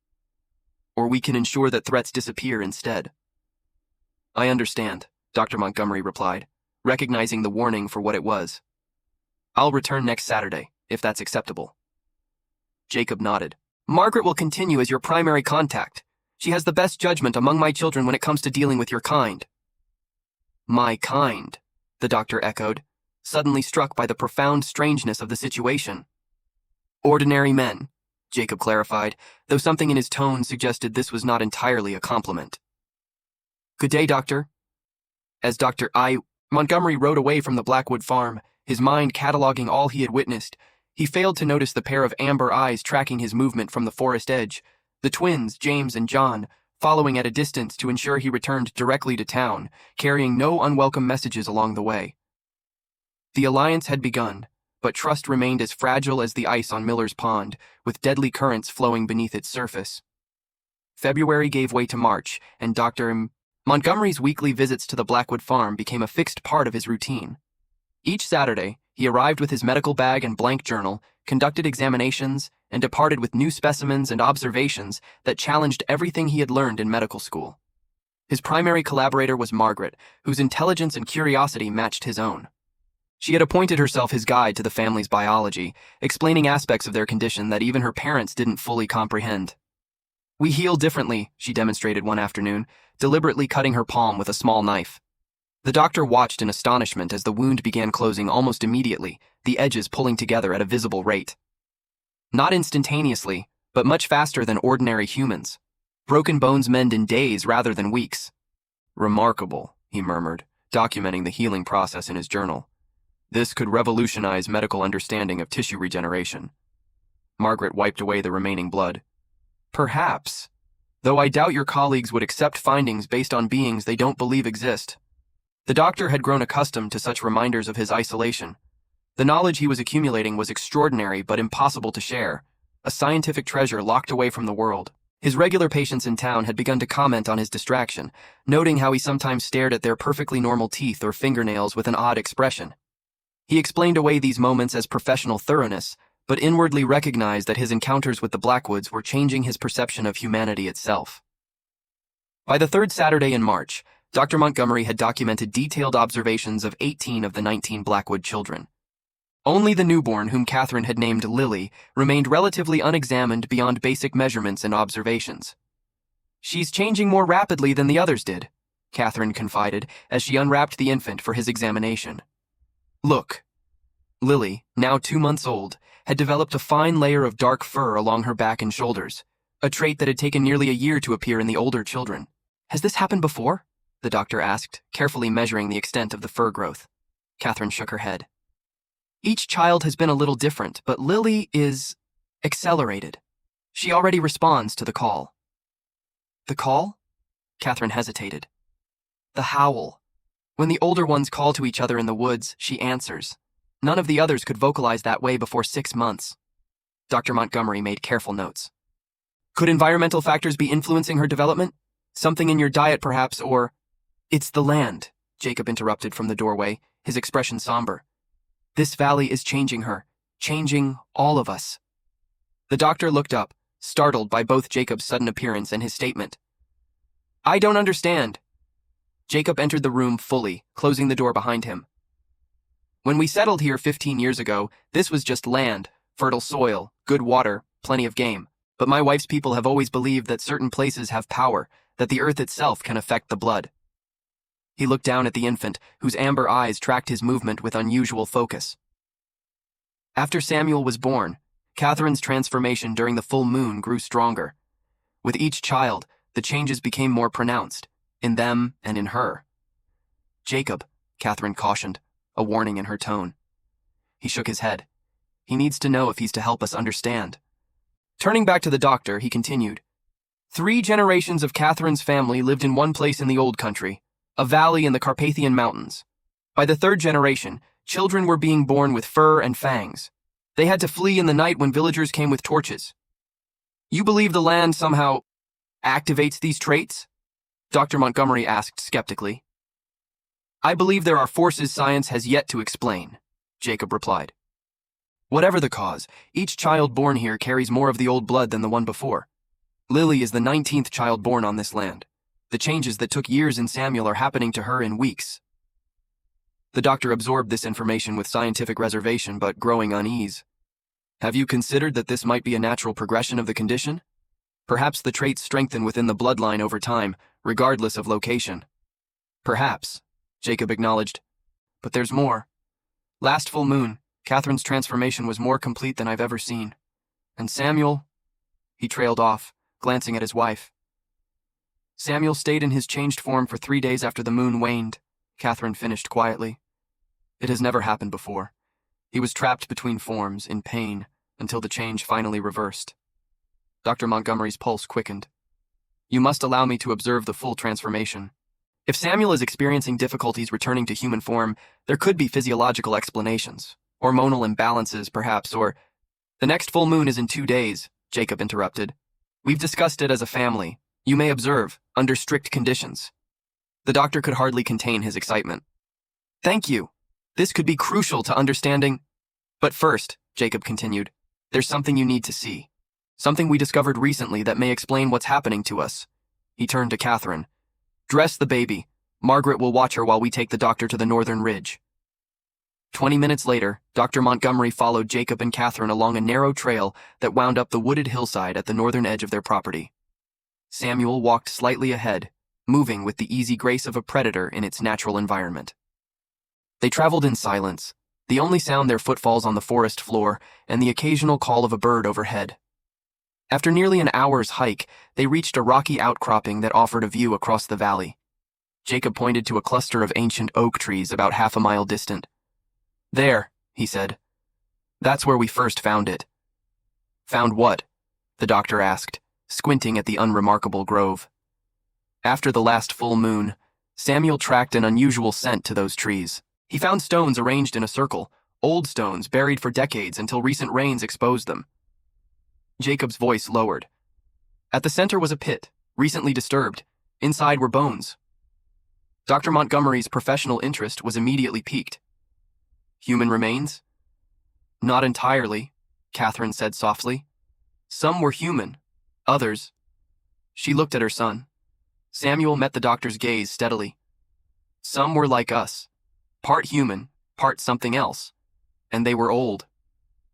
Or we can ensure that threats disappear instead. I understand, Dr. Montgomery replied, recognizing the warning for what it was. I'll return next Saturday, if that's acceptable. Jacob nodded. Margaret will continue as your primary contact. She has the best judgment among my children when it comes to dealing with your kind. My kind, the doctor echoed, suddenly struck by the profound strangeness of the situation. Ordinary men, Jacob clarified, though something in his tone suggested this was not entirely a compliment. Good day, Doctor. As Dr. Montgomery rode away from the Blackwood farm, his mind cataloging all he had witnessed, he failed to notice the pair of amber eyes tracking his movement from the forest edge, the twins, James and John, following at a distance to ensure he returned directly to town, carrying no unwelcome messages along the way. The alliance had begun, but trust remained as fragile as the ice on Miller's Pond, with deadly currents flowing beneath its surface. February gave way to March, and Dr. Montgomery's weekly visits to the Blackwood farm became a fixed part of his routine. Each Saturday, he arrived with his medical bag and blank journal, conducted examinations, and departed with new specimens and observations that challenged everything he had learned in medical school. His primary collaborator was Margaret, whose intelligence and curiosity matched his own. She had appointed herself his guide to the family's biology, explaining aspects of their condition that even her parents didn't fully comprehend. We heal differently, she demonstrated one afternoon, deliberately cutting her palm with a small knife. The doctor watched in astonishment as the wound began closing almost immediately, the edges pulling together at a visible rate. Not instantaneously, but much faster than ordinary humans. Broken bones mend in days rather than weeks. Remarkable, he murmured, documenting the healing process in his journal. This could revolutionize medical understanding of tissue regeneration. Margaret wiped away the remaining blood. Perhaps, though I doubt your colleagues would accept findings based on beings they don't believe exist. The doctor had grown accustomed to such reminders of his isolation. The knowledge he was accumulating was extraordinary but impossible to share, a scientific treasure locked away from the world. His regular patients in town had begun to comment on his distraction, noting how he sometimes stared at their perfectly normal teeth or fingernails with an odd expression. He explained away these moments as professional thoroughness, but inwardly recognized that his encounters with the Blackwoods were changing his perception of humanity itself. By the third Saturday in March, Dr. Montgomery had documented detailed observations of 18 of the 19 Blackwood children. Only the newborn, whom Catherine had named Lily, remained relatively unexamined beyond basic measurements and observations. She's changing more rapidly than the others did, Catherine confided as she unwrapped the infant for his examination. Look. Lily, now 2 months old, had developed a fine layer of dark fur along her back and shoulders, a trait that had taken nearly a year to appear in the older children. Has this happened before? The doctor asked, carefully measuring the extent of the fur growth. Catherine shook her head. Each child has been a little different, but Lily is accelerated. She already responds to the call. The call? Catherine hesitated. The howl. When the older ones call to each other in the woods, she answers. None of the others could vocalize that way before 6 months. Dr. Montgomery made careful notes. Could environmental factors be influencing her development? Something in your diet, perhaps, or... It's the land, Jacob interrupted from the doorway, his expression somber. This valley is changing her, changing all of us. The doctor looked up, startled by both Jacob's sudden appearance and his statement. I don't understand. Jacob entered the room fully, closing the door behind him. When we settled here 15 years ago, this was just land, fertile soil, good water, plenty of game. But my wife's people have always believed that certain places have power, that the earth itself can affect the blood. He looked down at the infant, whose amber eyes tracked his movement with unusual focus. After Samuel was born, Catherine's transformation during the full moon grew stronger. With each child, the changes became more pronounced, in them and in her. Jacob, Catherine cautioned, a warning in her tone. He shook his head. He needs to know if he's to help us understand. Turning back to the doctor, he continued. 3 generations of Catherine's family lived in one place in the old country, a valley in the Carpathian Mountains. By the 3rd generation, children were being born with fur and fangs. They had to flee in the night when villagers came with torches. You believe the land somehow activates these traits? Dr. Montgomery asked skeptically. I believe there are forces science has yet to explain, Jacob replied. Whatever the cause, each child born here carries more of the old blood than the one before. Lily is the 19th child born on this land. The changes that took years in Samuel are happening to her in weeks. The doctor absorbed this information with scientific reservation but growing unease. Have you considered that this might be a natural progression of the condition? Perhaps the traits strengthen within the bloodline over time, regardless of location. Perhaps, Jacob acknowledged. But there's more. Last full moon, Catherine's transformation was more complete than I've ever seen. And Samuel... He trailed off, glancing at his wife. Samuel stayed in his changed form for 3 days after the moon waned, Catherine finished quietly. It has never happened before. He was trapped between forms, in pain, until the change finally reversed. Dr. Montgomery's pulse quickened. You must allow me to observe the full transformation. If Samuel is experiencing difficulties returning to human form, there could be physiological explanations. Hormonal imbalances, perhaps, or... The next full moon is in 2 days, Jacob interrupted. We've discussed it as a family. You may observe, under strict conditions. The doctor could hardly contain his excitement. Thank you. This could be crucial to understanding. But first, Jacob continued, there's something you need to see. Something we discovered recently that may explain what's happening to us. He turned to Catherine. Dress the baby. Margaret will watch her while we take the doctor to the northern ridge. 20 minutes later, Dr. Montgomery followed Jacob and Catherine along a narrow trail that wound up the wooded hillside at the northern edge of their property. Samuel walked slightly ahead, moving with the easy grace of a predator in its natural environment. They traveled in silence, the only sound their footfalls on the forest floor and the occasional call of a bird overhead. After nearly an hour's hike, they reached a rocky outcropping that offered a view across the valley. Jacob pointed to a cluster of ancient oak trees about half a mile distant. There, he said. That's where we first found it. Found what? The doctor asked, squinting at the unremarkable grove. After the last full moon, Samuel tracked an unusual scent to those trees. He found stones arranged in a circle, old stones buried for decades until recent rains exposed them. Jacob's voice lowered. At the center was a pit, recently disturbed. Inside were bones. Dr. Montgomery's professional interest was immediately piqued. Human remains? Not entirely, Catherine said softly. Some were human, others. She looked at her son. Samuel met the doctor's gaze steadily. Some were like us, part human, part something else. And they were old.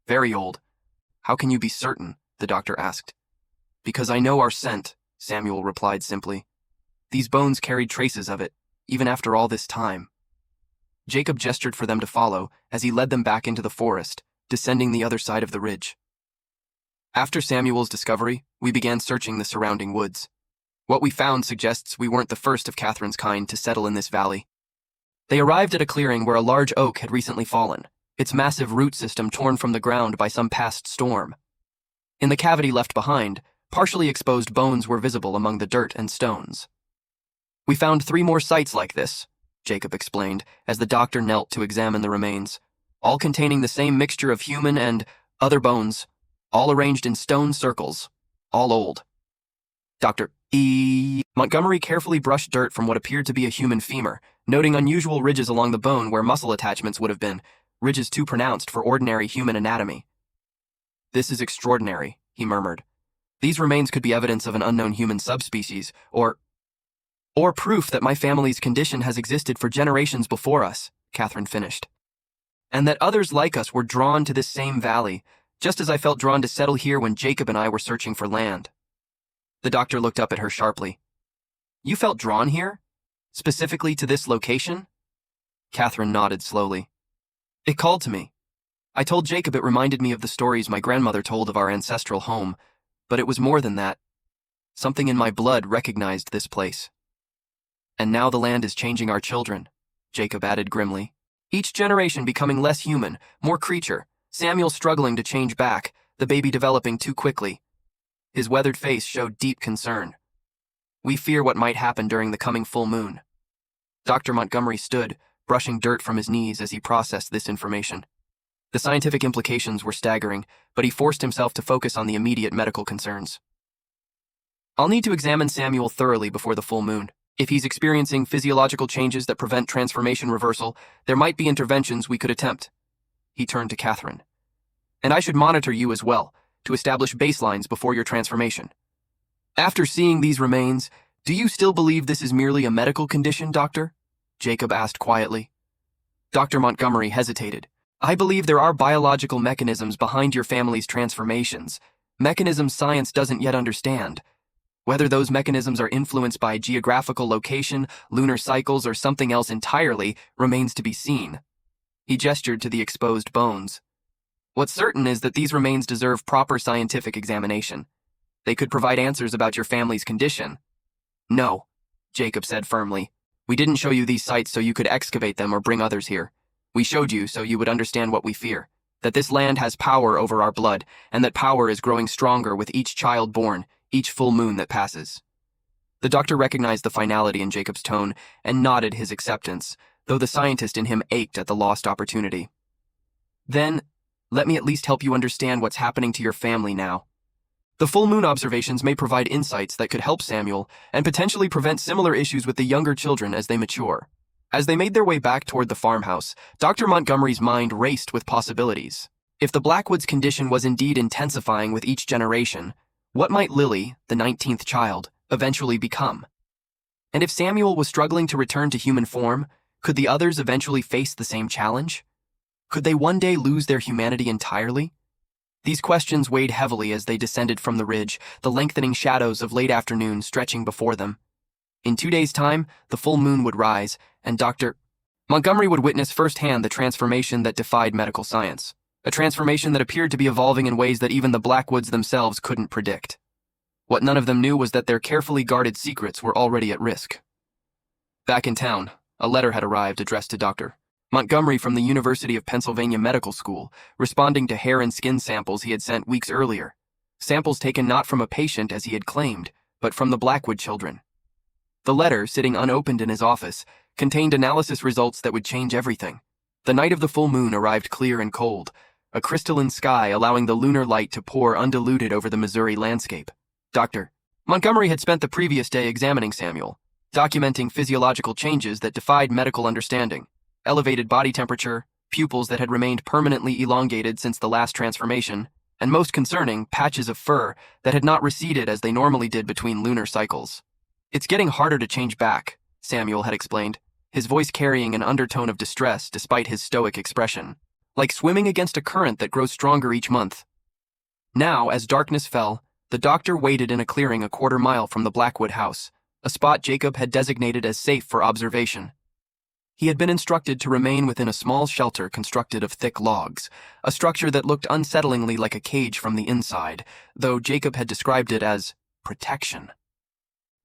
Very old. How can you be certain? The doctor asked. Because I know our scent, Samuel replied simply. These bones carried traces of it, even after all this time. Jacob gestured for them to follow as he led them back into the forest, descending the other side of the ridge. After Samuel's discovery, we began searching the surrounding woods. What we found suggests we weren't the first of Catherine's kind to settle in this valley. They arrived at a clearing where a large oak had recently fallen, its massive root system torn from the ground by some past storm. In the cavity left behind, partially exposed bones were visible among the dirt and stones. We found 3 more sites like this, Jacob explained, as the doctor knelt to examine the remains, all containing the same mixture of human and other bones, all arranged in stone circles, all old. Dr. Montgomery carefully brushed dirt from what appeared to be a human femur, noting unusual ridges along the bone where muscle attachments would have been, ridges too pronounced for ordinary human anatomy. This is extraordinary, he murmured. These remains could be evidence of an unknown human subspecies, or proof that my family's condition has existed for generations before us, Catherine finished. And that others like us were drawn to this same valley, just as I felt drawn to settle here when Jacob and I were searching for land. The doctor looked up at her sharply. You felt drawn here? Specifically to this location? Catherine nodded slowly. It called to me. I told Jacob it reminded me of the stories my grandmother told of our ancestral home, but it was more than that. Something in my blood recognized this place. And now the land is changing our children, Jacob added grimly. Each generation becoming less human, more creature, Samuel struggling to change back, the baby developing too quickly. His weathered face showed deep concern. We fear what might happen during the coming full moon. Dr. Montgomery stood, brushing dirt from his knees as he processed this information. The scientific implications were staggering, but he forced himself to focus on the immediate medical concerns. I'll need to examine Samuel thoroughly before the full moon. If he's experiencing physiological changes that prevent transformation reversal, there might be interventions we could attempt. He turned to Catherine. And I should monitor you as well, to establish baselines before your transformation. After seeing these remains, do you still believe this is merely a medical condition, Doctor? Jacob asked quietly. Dr. Montgomery hesitated. I believe there are biological mechanisms behind your family's transformations, mechanisms science doesn't yet understand. Whether those mechanisms are influenced by geographical location, lunar cycles, or something else entirely remains to be seen. He gestured to the exposed bones. What's certain is that these remains deserve proper scientific examination. They could provide answers about your family's condition. No, Jacob said firmly. We didn't show you these sites so you could excavate them or bring others here. We showed you so you would understand what we fear, that this land has power over our blood, and that power is growing stronger with each child born, each full moon that passes. The doctor recognized the finality in Jacob's tone and nodded his acceptance, though the scientist in him ached at the lost opportunity. Then, let me at least help you understand what's happening to your family now. The full moon observations may provide insights that could help Samuel and potentially prevent similar issues with the younger children as they mature. As they made their way back toward the farmhouse, Dr. Montgomery's mind raced with possibilities. If the Blackwood's condition was indeed intensifying with each generation, what might Lily, the 19th child, eventually become? And if Samuel was struggling to return to human form, could the others eventually face the same challenge? Could they one day lose their humanity entirely? These questions weighed heavily as they descended from the ridge, the lengthening shadows of late afternoon stretching before them. In 2 days' time, the full moon would rise, and Dr. Montgomery would witness firsthand the transformation that defied medical science. A transformation that appeared to be evolving in ways that even the Blackwoods themselves couldn't predict. What none of them knew was that their carefully guarded secrets were already at risk. Back in town, a letter had arrived addressed to Dr. Montgomery from the University of Pennsylvania Medical School, responding to hair and skin samples he had sent weeks earlier. Samples taken not from a patient as he had claimed, but from the Blackwood children. The letter, sitting unopened in his office, contained analysis results that would change everything. The night of the full moon arrived clear and cold, a crystalline sky allowing the lunar light to pour undiluted over the Missouri landscape. Dr. Montgomery had spent the previous day examining Samuel, documenting physiological changes that defied medical understanding, elevated body temperature, pupils that had remained permanently elongated since the last transformation, and most concerning, patches of fur that had not receded as they normally did between lunar cycles. It's getting harder to change back, Samuel had explained, his voice carrying an undertone of distress despite his stoic expression, like swimming against a current that grows stronger each month. Now, as darkness fell, the doctor waited in a clearing a quarter-mile from the Blackwood house, a spot Jacob had designated as safe for observation. He had been instructed to remain within a small shelter constructed of thick logs, a structure that looked unsettlingly like a cage from the inside, though Jacob had described it as protection.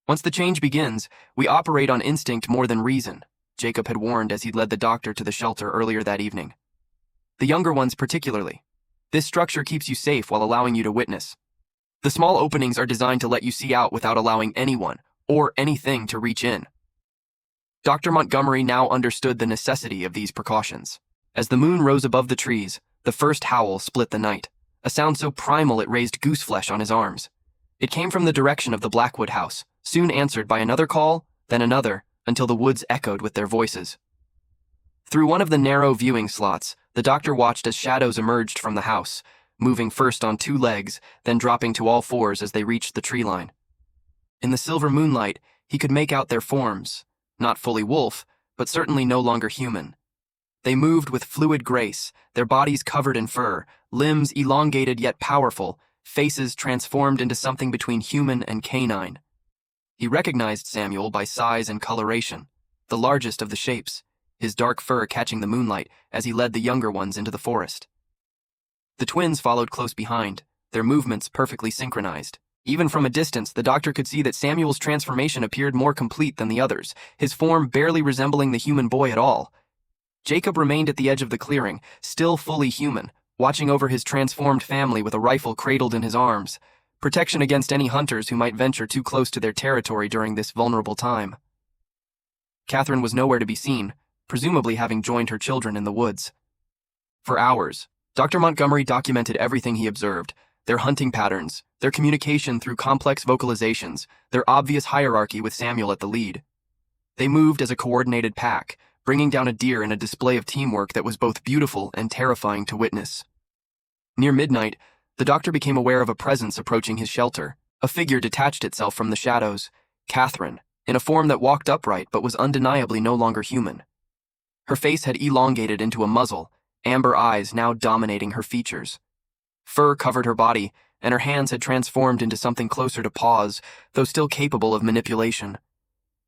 Once the change begins, we operate on instinct more than reason, Jacob had warned as he led the doctor to the shelter earlier that evening. The younger ones particularly. This structure keeps you safe while allowing you to witness. The small openings are designed to let you see out without allowing anyone or anything to reach in. Dr. Montgomery now understood the necessity of these precautions. As the moon rose above the trees, the first howl split the night, a sound so primal it raised gooseflesh on his arms. It came from the direction of the Blackwood house, soon answered by another call, then another, until the woods echoed with their voices. Through one of the narrow viewing slots, the doctor watched as shadows emerged from the house, moving first on 2 legs, then dropping to all 4s as they reached the tree line. In the silver moonlight, he could make out their forms, not fully wolf, but certainly no longer human. They moved with fluid grace, their bodies covered in fur, limbs elongated yet powerful, faces transformed into something between human and canine. He recognized Samuel by size and coloration, the largest of the shapes, his dark fur catching the moonlight as he led the younger ones into the forest. The twins followed close behind, their movements perfectly synchronized. Even from a distance, the doctor could see that Samuel's transformation appeared more complete than the others, his form barely resembling the human boy at all. Jacob remained at the edge of the clearing, still fully human, watching over his transformed family with a rifle cradled in his arms, protection against any hunters who might venture too close to their territory during this vulnerable time. Catherine was nowhere to be seen, presumably having joined her children in the woods. For hours, Dr. Montgomery documented everything he observed, their hunting patterns, their communication through complex vocalizations, their obvious hierarchy with Samuel at the lead. They moved as a coordinated pack, bringing down a deer in a display of teamwork that was both beautiful and terrifying to witness. Near midnight, the doctor became aware of a presence approaching his shelter. A figure detached itself from the shadows, Catherine, in a form that walked upright but was undeniably no longer human. Her face had elongated into a muzzle, amber eyes now dominating her features. Fur covered her body, and her hands had transformed into something closer to paws, though still capable of manipulation.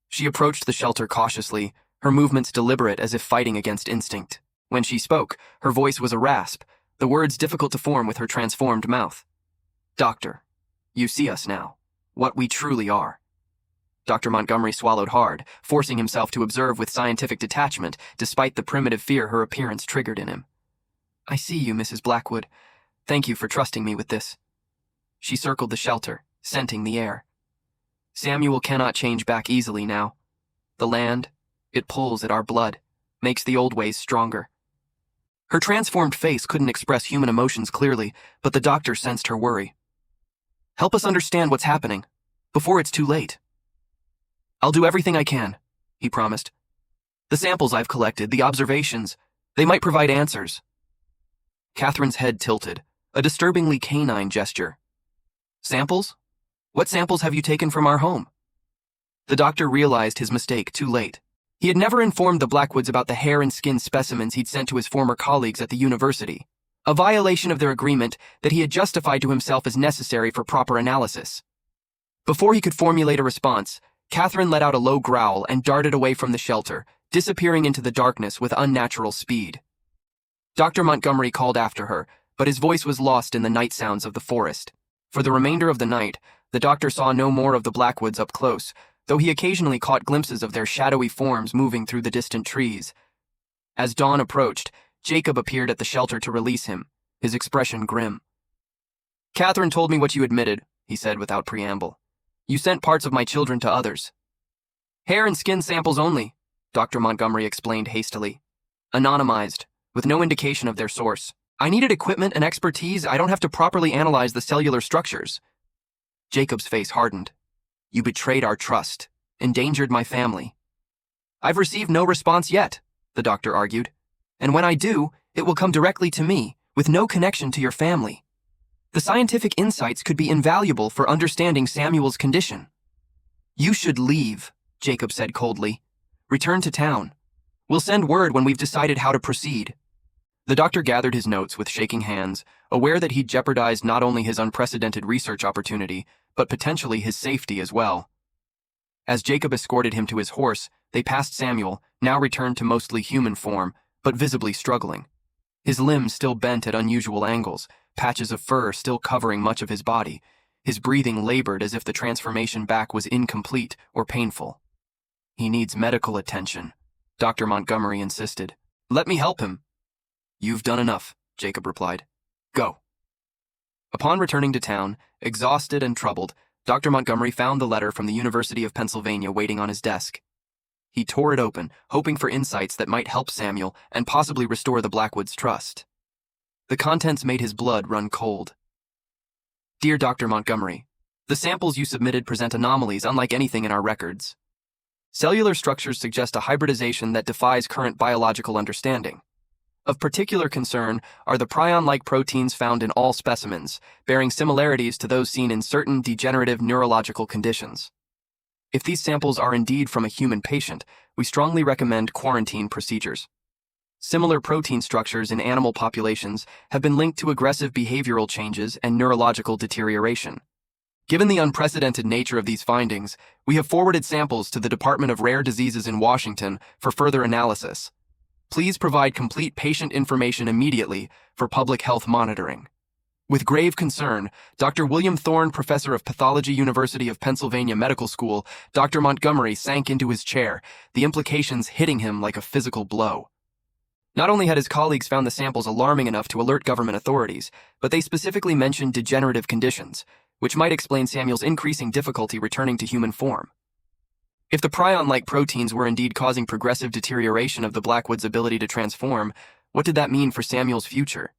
She approached the shelter cautiously, her movements deliberate as if fighting against instinct. When she spoke, her voice was a rasp, the words difficult to form with her transformed mouth. "Doctor, you see us now, what we truly are." Dr. Montgomery swallowed hard, forcing himself to observe with scientific detachment, despite the primitive fear her appearance triggered in him. "I see you, Mrs. Blackwood. Thank you for trusting me with this." She circled the shelter, scenting the air. "Samuel cannot change back easily now. The land, it pulls at our blood, makes the old ways stronger." Her transformed face couldn't express human emotions clearly, but the doctor sensed her worry. "Help us understand what's happening, before it's too late." "I'll do everything I can," he promised. "The samples I've collected, the observations, they might provide answers." Catherine's head tilted, a disturbingly canine gesture. "Samples? What samples have you taken from our home?" The doctor realized his mistake too late. He had never informed the Blackwoods about the hair and skin specimens he'd sent to his former colleagues at the university, a violation of their agreement that he had justified to himself as necessary for proper analysis. Before he could formulate a response, Catherine let out a low growl and darted away from the shelter, disappearing into the darkness with unnatural speed. Dr. Montgomery called after her, but his voice was lost in the night sounds of the forest. For the remainder of the night, the doctor saw no more of the Blackwoods up close, though he occasionally caught glimpses of their shadowy forms moving through the distant trees. As dawn approached, Jacob appeared at the shelter to release him, his expression grim. "Catherine told me what you admitted," he said without preamble. "You sent parts of my children to others." "Hair and skin samples only," Dr. Montgomery explained hastily. "Anonymized, with no indication of their source. I needed equipment and expertise. I don't have to properly analyze the cellular structures." Jacob's face hardened. "You betrayed our trust, endangered my family." "I've received no response yet," the doctor argued. "And when I do, it will come directly to me, with no connection to your family. The scientific insights could be invaluable for understanding Samuel's condition." "You should leave," Jacob said coldly. "Return to town. We'll send word when we've decided how to proceed." The doctor gathered his notes with shaking hands, aware that he'd jeopardized not only his unprecedented research opportunity, but potentially his safety as well. As Jacob escorted him to his horse, they passed Samuel, now returned to mostly human form, but visibly struggling. His limbs still bent at unusual angles, patches of fur still covering much of his body. His breathing labored as if the transformation back was incomplete or painful. "He needs medical attention," Dr. Montgomery insisted. "Let me help him." "You've done enough," Jacob replied. "Go." Upon returning to town, exhausted and troubled, Dr. Montgomery found the letter from the University of Pennsylvania waiting on his desk. He tore it open, hoping for insights that might help Samuel and possibly restore the Blackwoods' trust. The contents made his blood run cold. "Dear Dr. Montgomery, the samples you submitted present anomalies unlike anything in our records. Cellular structures suggest a hybridization that defies current biological understanding. Of particular concern are the prion-like proteins found in all specimens, bearing similarities to those seen in certain degenerative neurological conditions. If these samples are indeed from a human patient, we strongly recommend quarantine procedures. Similar protein structures in animal populations have been linked to aggressive behavioral changes and neurological deterioration. Given the unprecedented nature of these findings, we have forwarded samples to the Department of Rare Diseases in Washington for further analysis. Please provide complete patient information immediately for public health monitoring. With grave concern, Dr. William Thorne, professor of pathology, University of Pennsylvania Medical School, Dr. Montgomery sank into his chair, the implications hitting him like a physical blow. Not only had his colleagues found the samples alarming enough to alert government authorities, but they specifically mentioned degenerative conditions, which might explain Samuel's increasing difficulty returning to human form. If the prion-like proteins were indeed causing progressive deterioration of the Blackwoods' ability to transform, what did that mean for Samuel's future?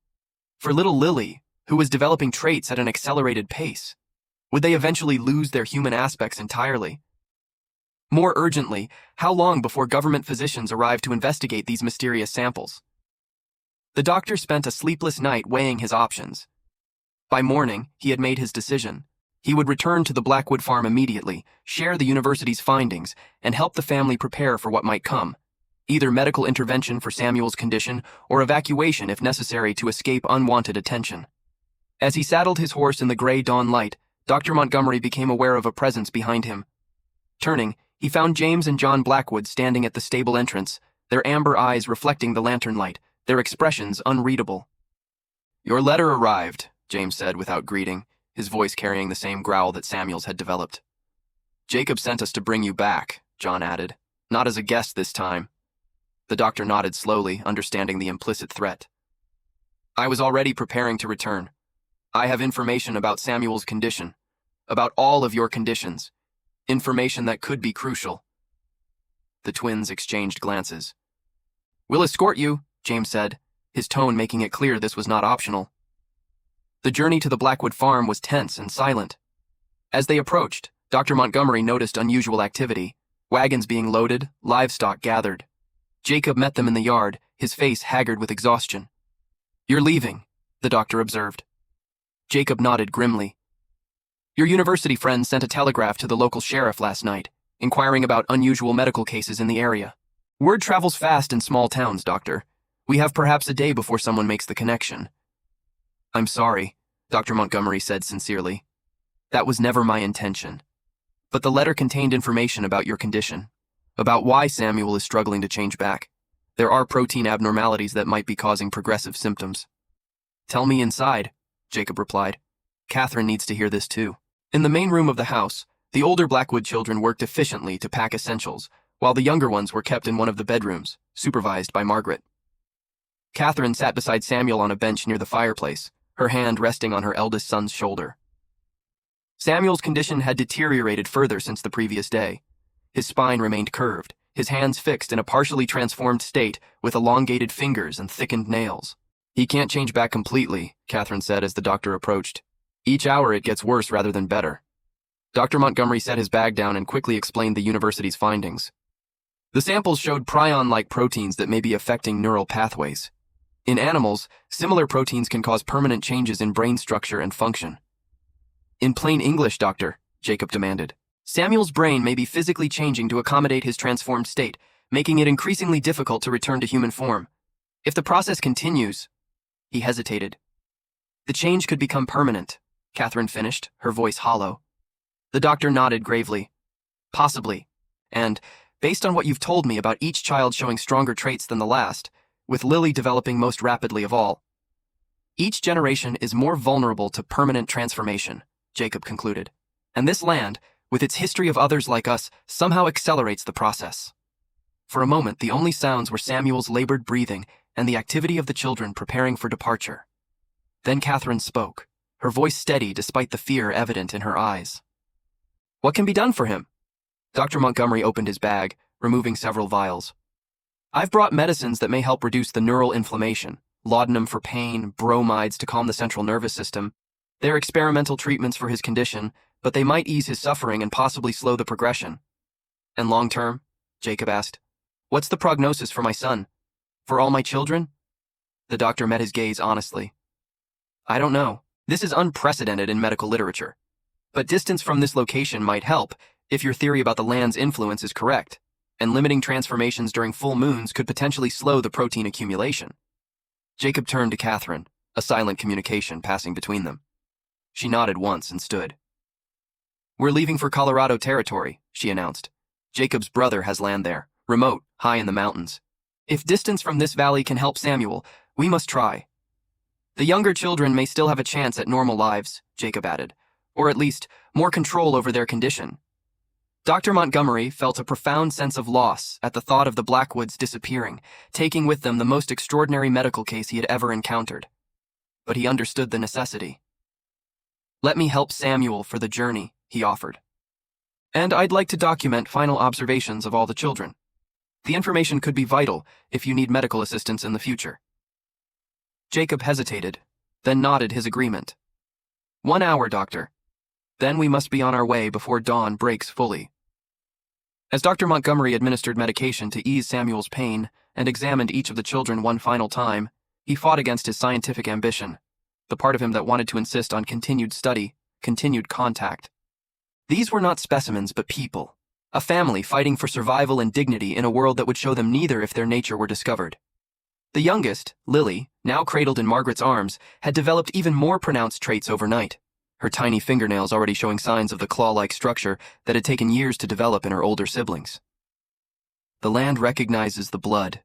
For little Lily, who was developing traits at an accelerated pace? Would they eventually lose their human aspects entirely? More urgently, how long before government physicians arrived to investigate these mysterious samples? The doctor spent a sleepless night weighing his options. By morning, he had made his decision. He would return to the Blackwood farm immediately, share the university's findings, and help the family prepare for what might come. Either medical intervention for Samuel's condition or evacuation if necessary to escape unwanted attention. As he saddled his horse in the gray dawn light, Dr. Montgomery became aware of a presence behind him. Turning, he found James and John Blackwood standing at the stable entrance, their amber eyes reflecting the lantern light, their expressions unreadable. "Your letter arrived," James said without greeting, his voice carrying the same growl that Samuel's had developed. "Jacob sent us to bring you back," John added. "Not as a guest this time." The doctor nodded slowly, understanding the implicit threat. "I was already preparing to return. I have information about Samuel's condition, about all of your conditions, information that could be crucial." The twins exchanged glances. "We'll escort you," James said, his tone making it clear this was not optional. The journey to the Blackwood farm was tense and silent. As they approached, Dr. Montgomery noticed unusual activity, wagons being loaded, livestock gathered. Jacob met them in the yard, his face haggard with exhaustion. "You're leaving," the doctor observed. Jacob nodded grimly. "Your university friend sent a telegraph to the local sheriff last night, inquiring about unusual medical cases in the area. Word travels fast in small towns, Doctor. We have perhaps a day before someone makes the connection." "I'm sorry," Dr. Montgomery said sincerely. "That was never my intention. But the letter contained information about your condition, about why Samuel is struggling to change back. There are protein abnormalities that might be causing progressive symptoms." "Tell me inside," Jacob replied. "Catherine needs to hear this too." In the main room of the house, the older Blackwood children worked efficiently to pack essentials, while the younger ones were kept in one of the bedrooms, supervised by Margaret. Catherine sat beside Samuel on a bench near the fireplace, her hand resting on her eldest son's shoulder. Samuel's condition had deteriorated further since the previous day. His spine remained curved, his hands fixed in a partially transformed state with elongated fingers and thickened nails. "He can't change back completely," Catherine said as the doctor approached. "Each hour it gets worse rather than better." Dr. Montgomery set his bag down and quickly explained the university's findings. The samples showed prion-like proteins that may be affecting neural pathways. In animals, similar proteins can cause permanent changes in brain structure and function. "In plain English, Doctor," Jacob demanded, "Samuel's brain may be physically changing to accommodate his transformed state, making it increasingly difficult to return to human form. If the process continues—" He hesitated. "The change could become permanent," Catherine finished, her voice hollow. The doctor nodded gravely. "Possibly. And, based on what you've told me about each child showing stronger traits than the last, with Lily developing most rapidly of all, each generation is more vulnerable to permanent transformation," Jacob concluded. "And this land, with its history of others like us, somehow accelerates the process." For a moment, the only sounds were Samuel's labored breathing and the activity of the children preparing for departure. Then Catherine spoke, her voice steady despite the fear evident in her eyes. "What can be done for him?" Dr. Montgomery opened his bag, removing several vials. "I've brought medicines that may help reduce the neural inflammation, laudanum for pain, bromides to calm the central nervous system. They're experimental treatments for his condition, but they might ease his suffering and possibly slow the progression." "And long-term?" Jacob asked. "What's the prognosis for my son? For all my children?" The doctor met his gaze honestly. "I don't know. This is unprecedented in medical literature. But distance from this location might help if your theory about the land's influence is correct, and limiting transformations during full moons could potentially slow the protein accumulation." Jacob turned to Catherine, a silent communication passing between them. She nodded once and stood. "We're leaving for Colorado Territory," she announced. "Jacob's brother has land there, remote, high in the mountains. If distance from this valley can help Samuel, we must try. The younger children may still have a chance at normal lives," Jacob added, "or at least more control over their condition." Dr. Montgomery felt a profound sense of loss at the thought of the Blackwoods disappearing, taking with them the most extraordinary medical case he had ever encountered. But he understood the necessity. "Let me help Samuel for the journey," he offered. "And I'd like to document final observations of all the children. The information could be vital if you need medical assistance in the future." Jacob hesitated, then nodded his agreement. 1 hour, doctor. Then we must be on our way before dawn breaks fully. As Dr. Montgomery administered medication to ease Samuel's pain and examined each of the children one final time, he fought against his scientific ambition, the part of him that wanted to insist on continued study, continued contact. These were not specimens, but people, a family fighting for survival and dignity in a world that would show them neither if their nature were discovered. The youngest, Lily, now cradled in Margaret's arms, had developed even more pronounced traits overnight, her tiny fingernails already showing signs of the claw-like structure that had taken years to develop in her older siblings. The land recognizes the blood,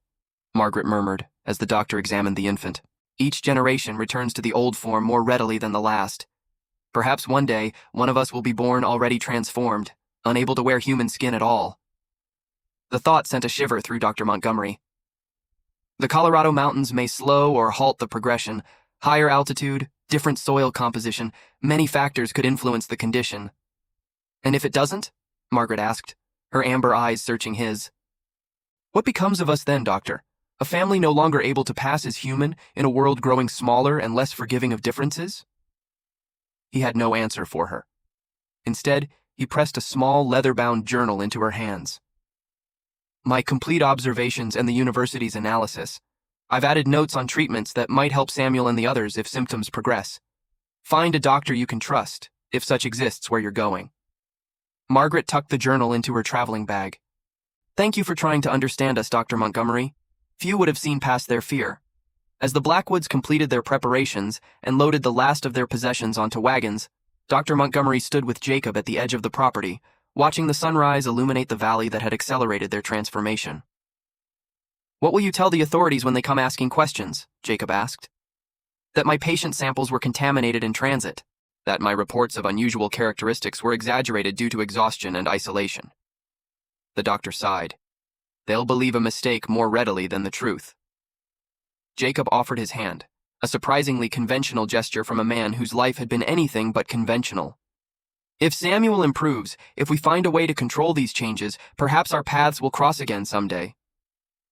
Margaret murmured as the doctor examined the infant. Each generation returns to the old form more readily than the last. Perhaps one day, one of us will be born already transformed, unable to wear human skin at all. The thought sent a shiver through Dr. Montgomery. The Colorado mountains may slow or halt the progression. Higher altitude, different soil composition, many factors could influence the condition. And if it doesn't? Margaret asked, her amber eyes searching his. What becomes of us then, doctor? A family no longer able to pass as human in a world growing smaller and less forgiving of differences? He had no answer for her. Instead, he pressed a small leather-bound journal into her hands. My complete observations and the university's analysis. I've added notes on treatments that might help Samuel and the others if symptoms progress. Find a doctor you can trust, if such exists where you're going. Margaret tucked the journal into her traveling bag. Thank you for trying to understand us, Dr. Montgomery. Few would have seen past their fear. As the Blackwoods completed their preparations and loaded the last of their possessions onto wagons, Dr. Montgomery stood with Jacob at the edge of the property, watching the sunrise illuminate the valley that had accelerated their transformation. What will you tell the authorities when they come asking questions? Jacob asked. That my patient samples were contaminated in transit, that my reports of unusual characteristics were exaggerated due to exhaustion and isolation. The doctor sighed. They'll believe a mistake more readily than the truth. Jacob offered his hand, a surprisingly conventional gesture from a man whose life had been anything but conventional. If Samuel improves, if we find a way to control these changes, perhaps our paths will cross again someday.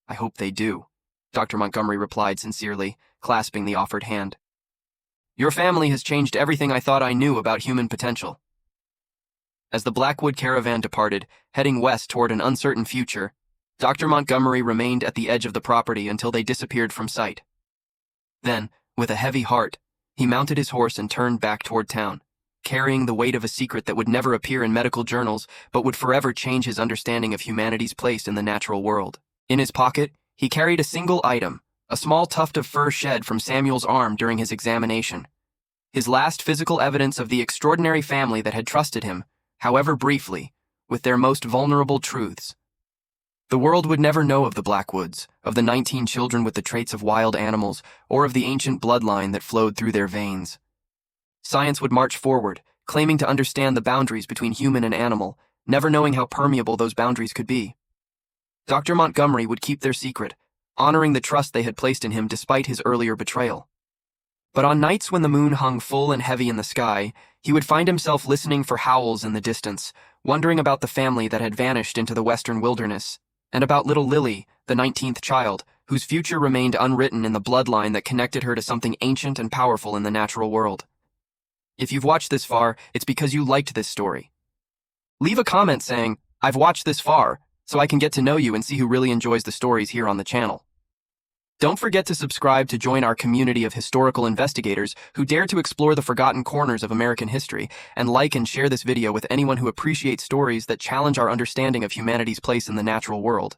I hope they do, Dr. Montgomery replied sincerely, clasping the offered hand. Your family has changed everything I thought I knew about human potential. As the Blackwood caravan departed, heading west toward an uncertain future, Dr. Montgomery remained at the edge of the property until they disappeared from sight. Then, with a heavy heart, he mounted his horse and turned back toward town, carrying the weight of a secret that would never appear in medical journals but would forever change his understanding of humanity's place in the natural world. In his pocket, he carried a single item, a small tuft of fur shed from Samuel's arm during his examination. His last physical evidence of the extraordinary family that had trusted him, however briefly, with their most vulnerable truths. The world would never know of the Blackwoods, of the 19 children with the traits of wild animals, or of the ancient bloodline that flowed through their veins. Science would march forward, claiming to understand the boundaries between human and animal, never knowing how permeable those boundaries could be. Dr. Montgomery would keep their secret, honoring the trust they had placed in him despite his earlier betrayal. But on nights when the moon hung full and heavy in the sky, he would find himself listening for howls in the distance, wondering about the family that had vanished into the western wilderness, and about little Lily, the 19th child, whose future remained unwritten in the bloodline that connected her to something ancient and powerful in the natural world. If you've watched this far, it's because you liked this story. Leave a comment saying, I've watched this far, so I can get to know you and see who really enjoys the stories here on the channel. Don't forget to subscribe to join our community of historical investigators who dare to explore the forgotten corners of American history, and like and share this video with anyone who appreciates stories that challenge our understanding of humanity's place in the natural world.